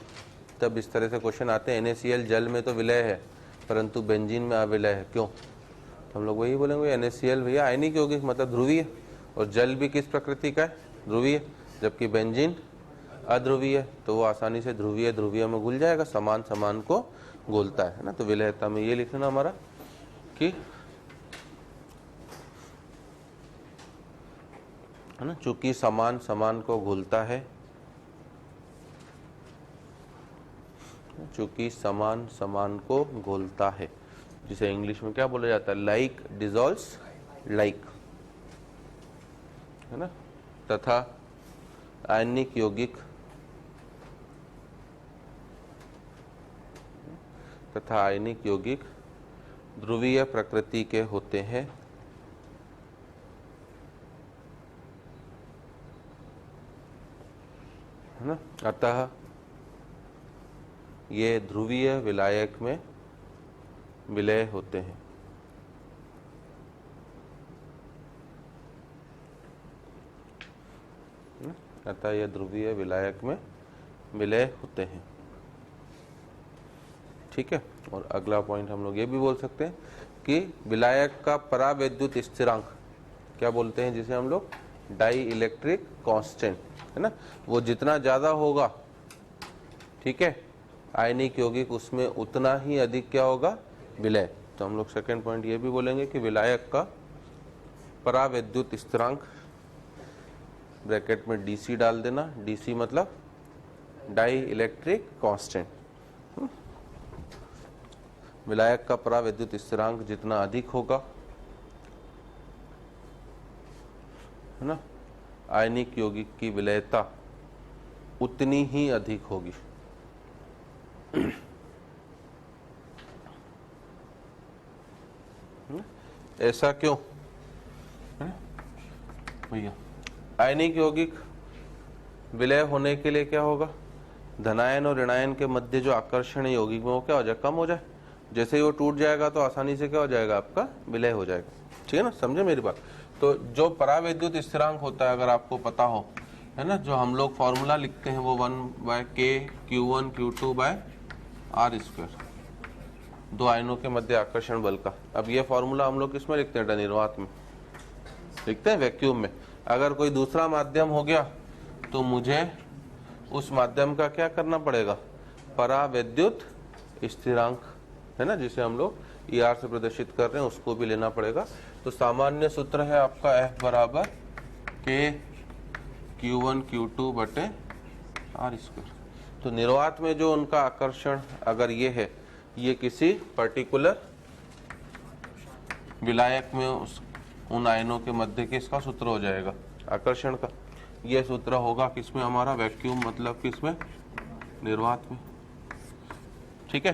Speaker 1: तब इस तरह से क्वेश्चन आते हैं, NaCl जल में तो विलय है परंतु बेंजीन में अविलय है, क्यों। हम लोग वही बोलेंगे NaCl भैया आयनिक यौगिक मतलब ध्रुवीय, और जल भी किस प्रकृति का है, ध्रुवीय, जबकि बेंजीन अध्रुवीय है, तो वो आसानी से ध्रुवीय ध्रुवीय में घुल जाएगा, समान समान को घोलता है ना। तो विलयता में ये लिखना हमारा कि है ना, चूंकि समान समान को घुलता है, चूंकि समान समान को घोलता है, जिसे इंग्लिश में क्या बोला जाता है, लाइक डिसॉल्व्स लाइक है ना, तथा आयनिक यौगिक ध्रुवीय प्रकृति के होते हैं, है ना, अतः ये ध्रुवीय विलायक में विलय होते हैं। अतः ये ध्रुवीय विलायक में विलय होते हैं। ठीक है, और अगला पॉइंट हम लोग ये भी बोल सकते हैं कि विलायक का परावैद्युत स्थिरांक क्या बोलते हैं, जिसे हम लोग डाई इलेक्ट्रिक कांस्टेंट है ना, वो जितना ज्यादा होगा, ठीक है, आयनिक यौगिक उसमें उतना ही अधिक क्या होगा, विलय। तो हम लोग सेकेंड पॉइंट ये भी बोलेंगे कि विलायक का परावैद्युत स्थिरांक, ब्रैकेट में DC डाल देना, DC मतलब डाई इलेक्ट्रिक कांस्टेंट, विलायक का परावैद्युत स्थिरांक जितना अधिक होगा है ना, आयनिक यौगिक की विलयता उतनी ही अधिक होगी। ऐसा क्यों भैया, आयनिक यौगिक विलय होने के लिए क्या होगा, धनायन और ऋणायन के मध्य जो आकर्षण है यौगिक में वो क्या हो जाए, कम हो जाए। जैसे ही वो टूट जाएगा तो आसानी से क्या हो जाएगा, आपका विलय हो जाएगा। ठीक है ना, समझे मेरी बात। तो जो परावैद्युत स्थिरांक होता है, अगर आपको पता हो, है ना, जो हम लोग फॉर्मूला लिखते हैं वो 1/k(q1q2/r², दो आयनों के मध्य आकर्षण बल का। अब ये फॉर्मूला हम लोग किसमें लिखते हैं, निर्वात में लिखते हैं, वैक्यूम में। अगर कोई दूसरा माध्यम हो गया तो मुझे उस माध्यम का क्या करना पड़ेगा, परावैद्युत स्थिरांक, है ना, जिसे हम लोग ER से प्रदर्शित कर रहे हैं, उसको भी लेना पड़ेगा। तो सामान्य सूत्र है आपका F बराबर k(q1q2/r²। तो निर्वात में जो उनका आकर्षण अगर ये है, ये किसी पर्टिकुलर विलायक में उन आयनों के मध्य के इसका सूत्र हो जाएगा आकर्षण का। ये सूत्र होगा किसमें, हमारा वैक्यूम, मतलब किसमें, निर्वात में। ठीक है।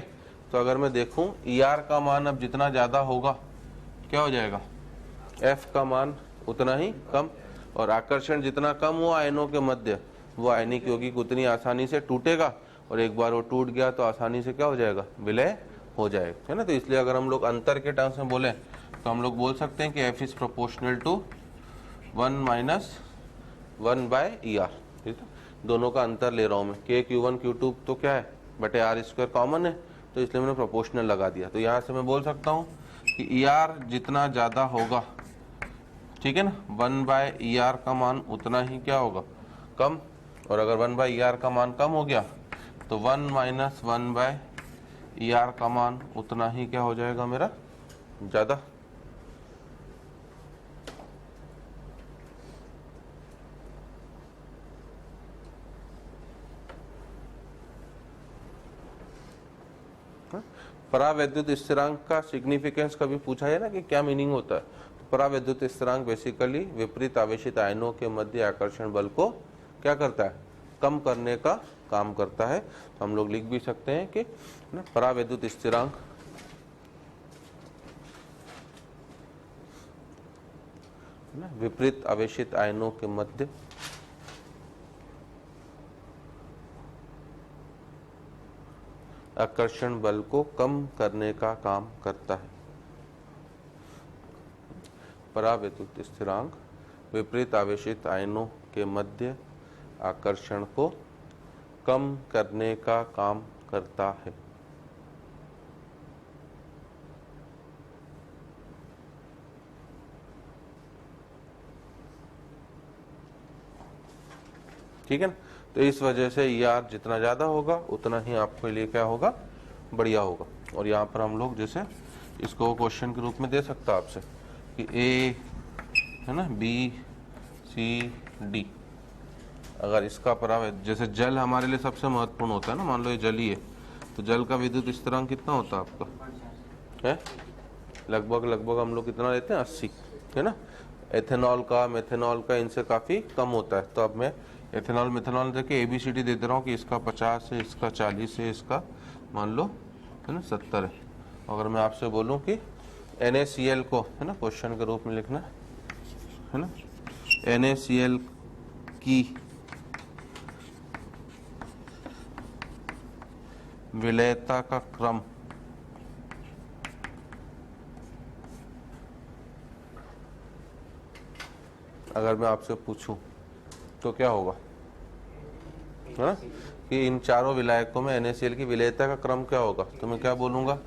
Speaker 1: तो अगर मैं देखूं ER का मान अब जितना ज्यादा होगा क्या हो जाएगा, F का मान उतना ही कम, और आकर्षण जितना कम हुआ आयनों के मध्य, वो आयनिक यौगिक उतनी आसानी से टूटेगा, और एक बार वो टूट गया तो आसानी से क्या हो जाएगा, विलय हो जाएगा, है ना। तो इसलिए अगर हम लोग अंतर के टर्म्स में बोले तो हम लोग बोल सकते हैं कि F is proportional to 1 - 1/ER। ठीक है, दोनों का अंतर ले रहा हूं मैं। k(q1q2) तो क्या है, बटे r² कॉमन है, तो इसलिए मैंने प्रोपोर्शनल लगा दिया। तो यहाँ से मैं बोल सकता हूँ कि ER जितना ज़्यादा होगा, ठीक है ना, 1/ER का मान उतना ही क्या होगा, कम। और अगर 1/ER का मान कम हो गया तो 1 - 1/ER का मान उतना ही क्या हो जाएगा, मेरा ज़्यादा। परावैद्युत स्थिरांक का सिग्निफिकेंस कभी पूछा है ना कि क्या मीनिंग होता है। परावैद्युत स्थिरांक बेसिकली विपरीत आवेशित आयनों के मध्य आकर्षण बल को क्या करता है, कम करने का काम करता है। तो हम लोग लिख भी सकते हैं कि परावैद्युत स्थिरांक विपरीत आवेशित आयनों के मध्य आकर्षण बल को कम करने का काम करता है। परावैद्युत स्थिरांक विपरीत आवेशित आयनों के मध्य आकर्षण को कम करने का काम करता है। ठीक है ना। तो इस वजह से ER जितना ज्यादा होगा उतना ही आपके लिए क्या होगा, बढ़िया होगा। और यहाँ पर हम लोग जैसे इसको क्वेश्चन के रूप में दे सकता है आपसे कि A है ना, B C D, अगर इसका परावैद्युत, जैसे जल हमारे लिए सबसे महत्वपूर्ण होता है ना, मान लो ये जल ही है, तो जल का विद्युत स्थिरांक कितना होता है आपका, है लगभग हम लोग कितना लेते हैं, 80, है ना। एथेनॉल का, मेथेनॉल का इनसे काफी कम होता है। तो अब मैं एथेनॉल मेथेनॉल देके ABCD दे दे रहा हूँ कि इसका 50 है, इसका 40 है, इसका मान लो है ना 70 है। अगर मैं आपसे बोलूँ कि NaCl को, है ना, क्वेश्चन के रूप में लिखना है ना, NaCl की विलयता का क्रम अगर मैं आपसे पूछूं तो क्या होगा, है ना, कि इन चारों विलायकों में NaCl की विलयता का क्रम क्या होगा, तो मैं क्या बोलूंगा,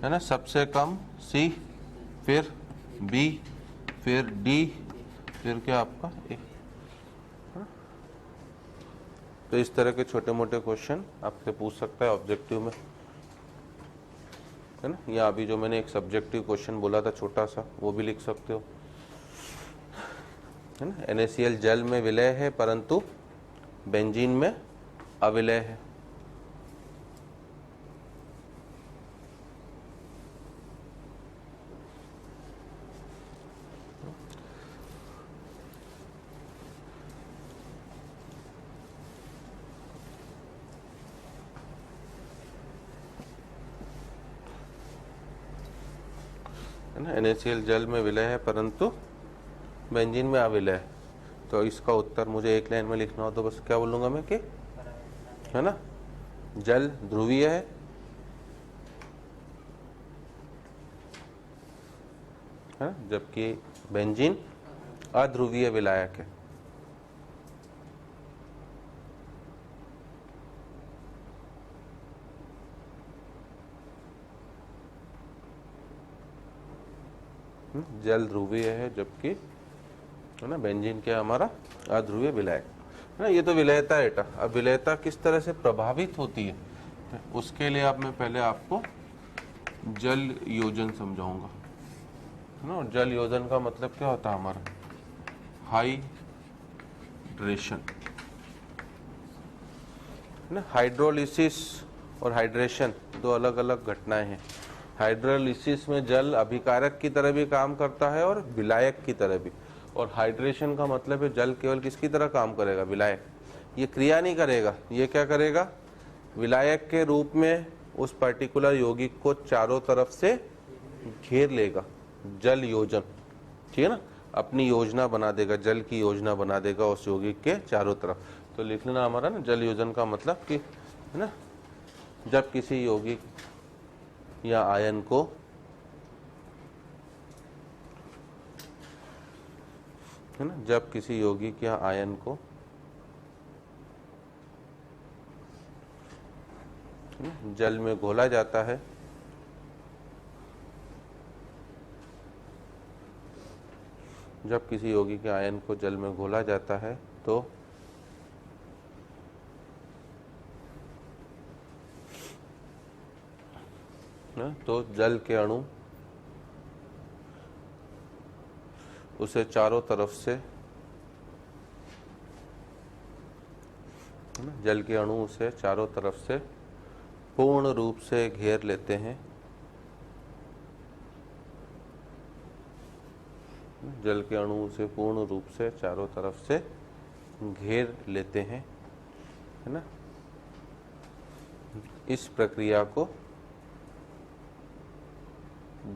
Speaker 1: है ना, सबसे कम C, फिर B, फिर D, फिर क्या आपका A। तो इस तरह के छोटे मोटे क्वेश्चन आपसे पूछ सकता है ऑब्जेक्टिव में, है ना। या अभी जो मैंने एक सब्जेक्टिव क्वेश्चन बोला था छोटा सा, वो भी लिख सकते हो, है ना। NaCl जल में विलय है परंतु बेंजीन में अविलय है। है ना, NaCl जल में विलय है परंतु बेंजीन में अविलय है। तो इसका उत्तर मुझे एक लाइन में लिखना हो तो बस क्या बोलूंगा मैं कि, है ना, जल ध्रुवीय है, जबकि बेंजीन अध्रुवीय विलायक है। जल ध्रुवीय है जबकि है ना बेंजीन क्या है हमारा अध्रुवीय विलायक है ना। ये तो विलयता है बेटा। अब विलयता किस तरह से प्रभावित होती है उसके लिए अब मैं पहले आपको जल योजन समझाऊंगा है ना। और जल योजन का मतलब क्या होता है हमारा हाइड्रेशन है ना। हाइड्रोलिसिस और हाइड्रेशन दो अलग अलग घटनाएं हैं। हाइड्रोलिसिस में जल अभिकारक की तरह भी काम करता है और विलायक की तरह भी। और हाइड्रेशन का मतलब है जल केवल किसकी तरह काम करेगा, विलायक। ये क्रिया नहीं करेगा, ये क्या करेगा, विलायक के रूप में उस पर्टिकुलर यौगिक को चारों तरफ से घेर लेगा। जल योजन, ठीक है ना, अपनी योजना बना देगा, जल की योजना बना देगा उस यौगिक के चारों तरफ। तो लिख लेना हमारा ना जल योजन का मतलब कि है ना, जब किसी यौगिक या आयन को है ना, जब किसी यौगिक या आयन को जल में घोला जाता है जब किसी यौगिक या आयन को जल में घोला जाता है तो जल के अणु उसे चारों तरफ से जल के अणु उसे चारों तरफ से पूर्ण रूप से घेर लेते हैं। जल के अणु उसे पूर्ण रूप से चारों तरफ से घेर लेते हैं, है ना। इस प्रक्रिया को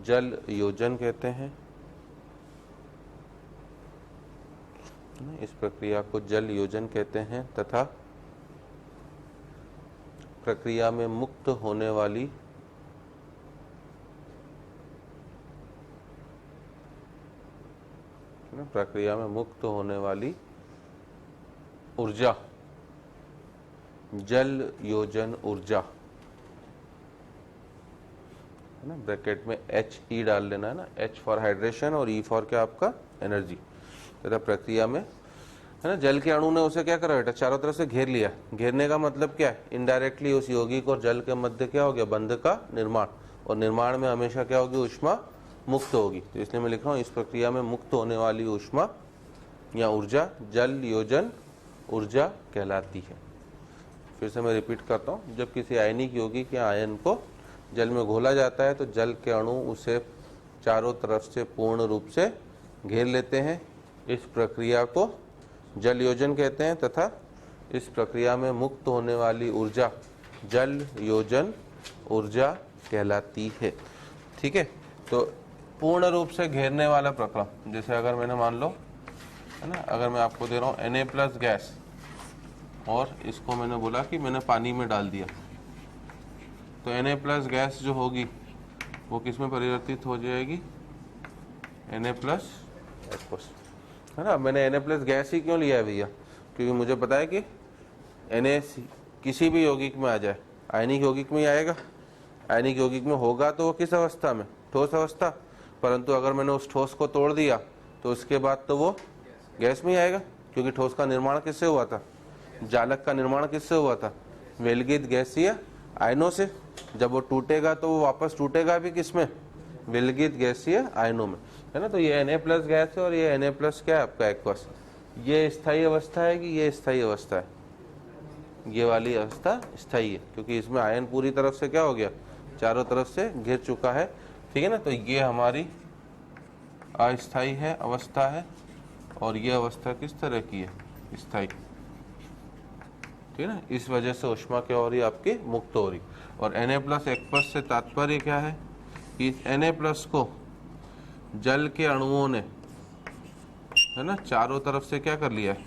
Speaker 1: जल योजन कहते हैं। इस प्रक्रिया को जल योजन कहते हैं तथा प्रक्रिया में मुक्त होने वाली ऊर्जा जल योजन ऊर्जा है ना। ब्रैकेट में HE डाल लेना है ना, H फॉर हाइड्रेशन और E फॉर क्या आपका एनर्जी। तथा प्रक्रिया में है ना जल के अणु ने उसे क्या करा बेटा, चारों तरफ से घेर लिया। घेरने का मतलब क्या है, इनडायरेक्टली उस यौगिक और जल के मध्य क्या हो गया, बंध का निर्माण। और निर्माण में हमेशा क्या होगी, ऊष्मा मुक्त होगी। तो इसलिए मैं लिख रहा हूँ इस प्रक्रिया में मुक्त होने वाली ऊष्मा या ऊर्जा जल योजन ऊर्जा कहलाती है। फिर से मैं रिपीट करता हूँ, जब किसी आयनिक यौगिक या आयन को जल में घोला जाता है तो जल के अणु उसे चारों तरफ से पूर्ण रूप से घेर लेते हैं। इस प्रक्रिया को जल योजन कहते हैं तथा इस प्रक्रिया में मुक्त होने वाली ऊर्जा जल योजन ऊर्जा कहलाती है। ठीक है, तो पूर्ण रूप से घेरने वाला प्रक्रम, जैसे अगर मैंने मान लो है ना, अगर मैं आपको दे रहा हूँ Na+ गैस और इसको मैंने बोला कि मैंने पानी में डाल दिया, तो Na+ गैस जो होगी वो किस में परिवर्तित हो जाएगी, Na+ है ना। मैंने Na+ गैस ही क्यों लिया है भैया, क्योंकि मुझे पता है कि Na किसी भी यौगिक में आ जाए, आयनिक यौगिक में ही आएगा। आयनिक यौगिक में होगा तो वो किस अवस्था में, ठोस अवस्था। परंतु अगर मैंने उस ठोस को तोड़ दिया तो उसके बाद तो वो गैस में ही आएगा, क्योंकि ठोस का निर्माण किससे हुआ था, जालक का निर्माण किससे हुआ था, विलगित गैसीय आयनों से। जब वो टूटेगा तो वो वापस टूटेगा भी किसमें, विलगित गैसीय आयनों में, है ना। तो ये Na+ गैस है और ये Na+ क्या है आपका एक्वस। ये स्थायी अवस्था है कि ये स्थायी अवस्था है, ये वाली अवस्था स्थायी है, क्योंकि इसमें आयन पूरी तरफ से क्या हो गया, चारों तरफ से घिर चुका है। ठीक है ना, तो ये हमारी अस्थायी है अवस्था है और ये अवस्था किस तरह की है, स्थायी। ठीक है ना, इस वजह से ऊष्मा क्या हो रही है आपकी, मुक्त हो रही। और Na+ एक्वस से तात्पर्य क्या है कि Na+ को जल के अणुओं ने है ना चारों तरफ से क्या कर लिया है,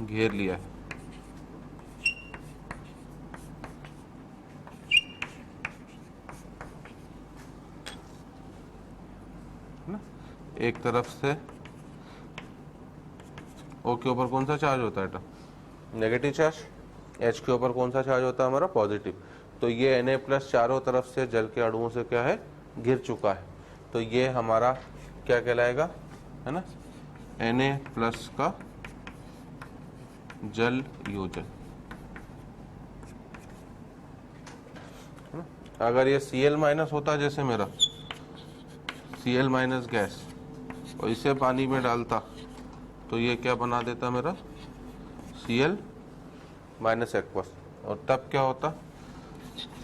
Speaker 1: घेर लिया है। एक तरफ से O के ऊपर कौन सा चार्ज होता है बेटा, नेगेटिव चार्ज, H के ऊपर कौन सा चार्ज होता है हमारा, पॉजिटिव। तो ये Na+ चारों तरफ से जल के अणुओं से क्या है, घिर चुका है। तो ये हमारा क्या कहलाएगा, है ना, Na+ का जल योजन। अगर ये Cl- होता जैसे मेरा Cl- गैस और इसे पानी में डालता तो ये क्या बना देता मेरा, Cl- एक्वस। और तब क्या होता,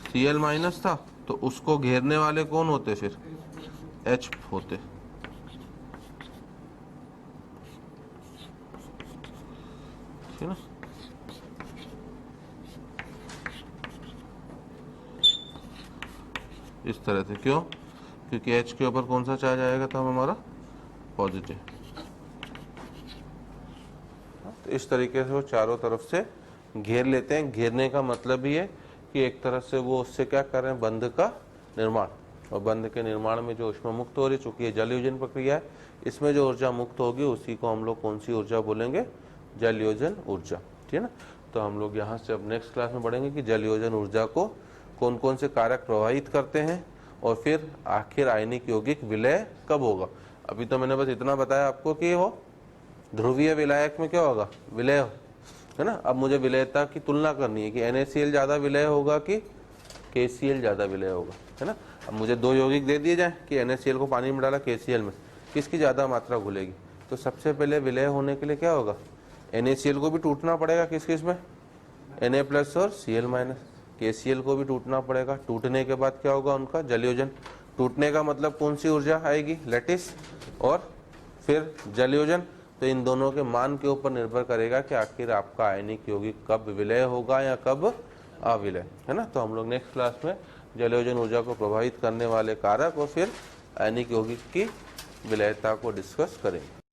Speaker 1: Cl- था तो उसको घेरने वाले कौन होते, फिर H होते, ठीक ना। इस तरह से, क्यों, क्योंकि H के ऊपर कौन सा चार्ज आएगा था हमारा, पॉजिटिव। तो इस तरीके से वो चारों तरफ से घेर लेते हैं। घेरने का मतलब ही है कि एक तरह से वो उससे क्या कर रहे हैं, बंध का निर्माण। और बंध के निर्माण में जो ऊष्मा मुक्त हो रही, चूंकि ये जल योजन प्रक्रिया है, इसमें जो ऊर्जा मुक्त होगी उसी को हम लोग कौन सी ऊर्जा बोलेंगे, जल योजन ऊर्जा, ठीक है ना। तो हम लोग यहाँ से अब नेक्स्ट क्लास में पढ़ेंगे कि जल योजन ऊर्जा को कौन कौन से कारक प्रभावित करते हैं और फिर आखिर आयनिक यौगिक विलय कब होगा। अभी तो मैंने बस इतना बताया आपको कि वो ध्रुवीय विलायक में क्या होगा, विलय, है ना। अब मुझे विलयता की तुलना करनी है कि NaCl ज्यादा विलय होगा कि KCl ज्यादा विलय होगा, है ना। अब मुझे दो यौगिक दे दिए जाए कि NaCl को पानी में डाला, KCl में, किसकी ज्यादा मात्रा घुलेगी। तो सबसे पहले विलय होने के लिए क्या होगा, NaCl को भी टूटना पड़ेगा, किस किस में, Na+ और Cl-। KCl को भी टूटना पड़ेगा। टूटने के बाद क्या होगा, उनका जलयोजन। टूटने का मतलब कौन सी ऊर्जा आएगी, लैटिस, और फिर जलयोजन। तो इन दोनों के मान के ऊपर निर्भर करेगा कि आखिर आपका आयनिक यौगिक कब विलय होगा या कब अविलय, है ना। तो हम लोग नेक्स्ट क्लास में जलयोजन ऊर्जा को प्रभावित करने वाले कारक और फिर आयनिक यौगिक की विलयता को डिस्कस करेंगे।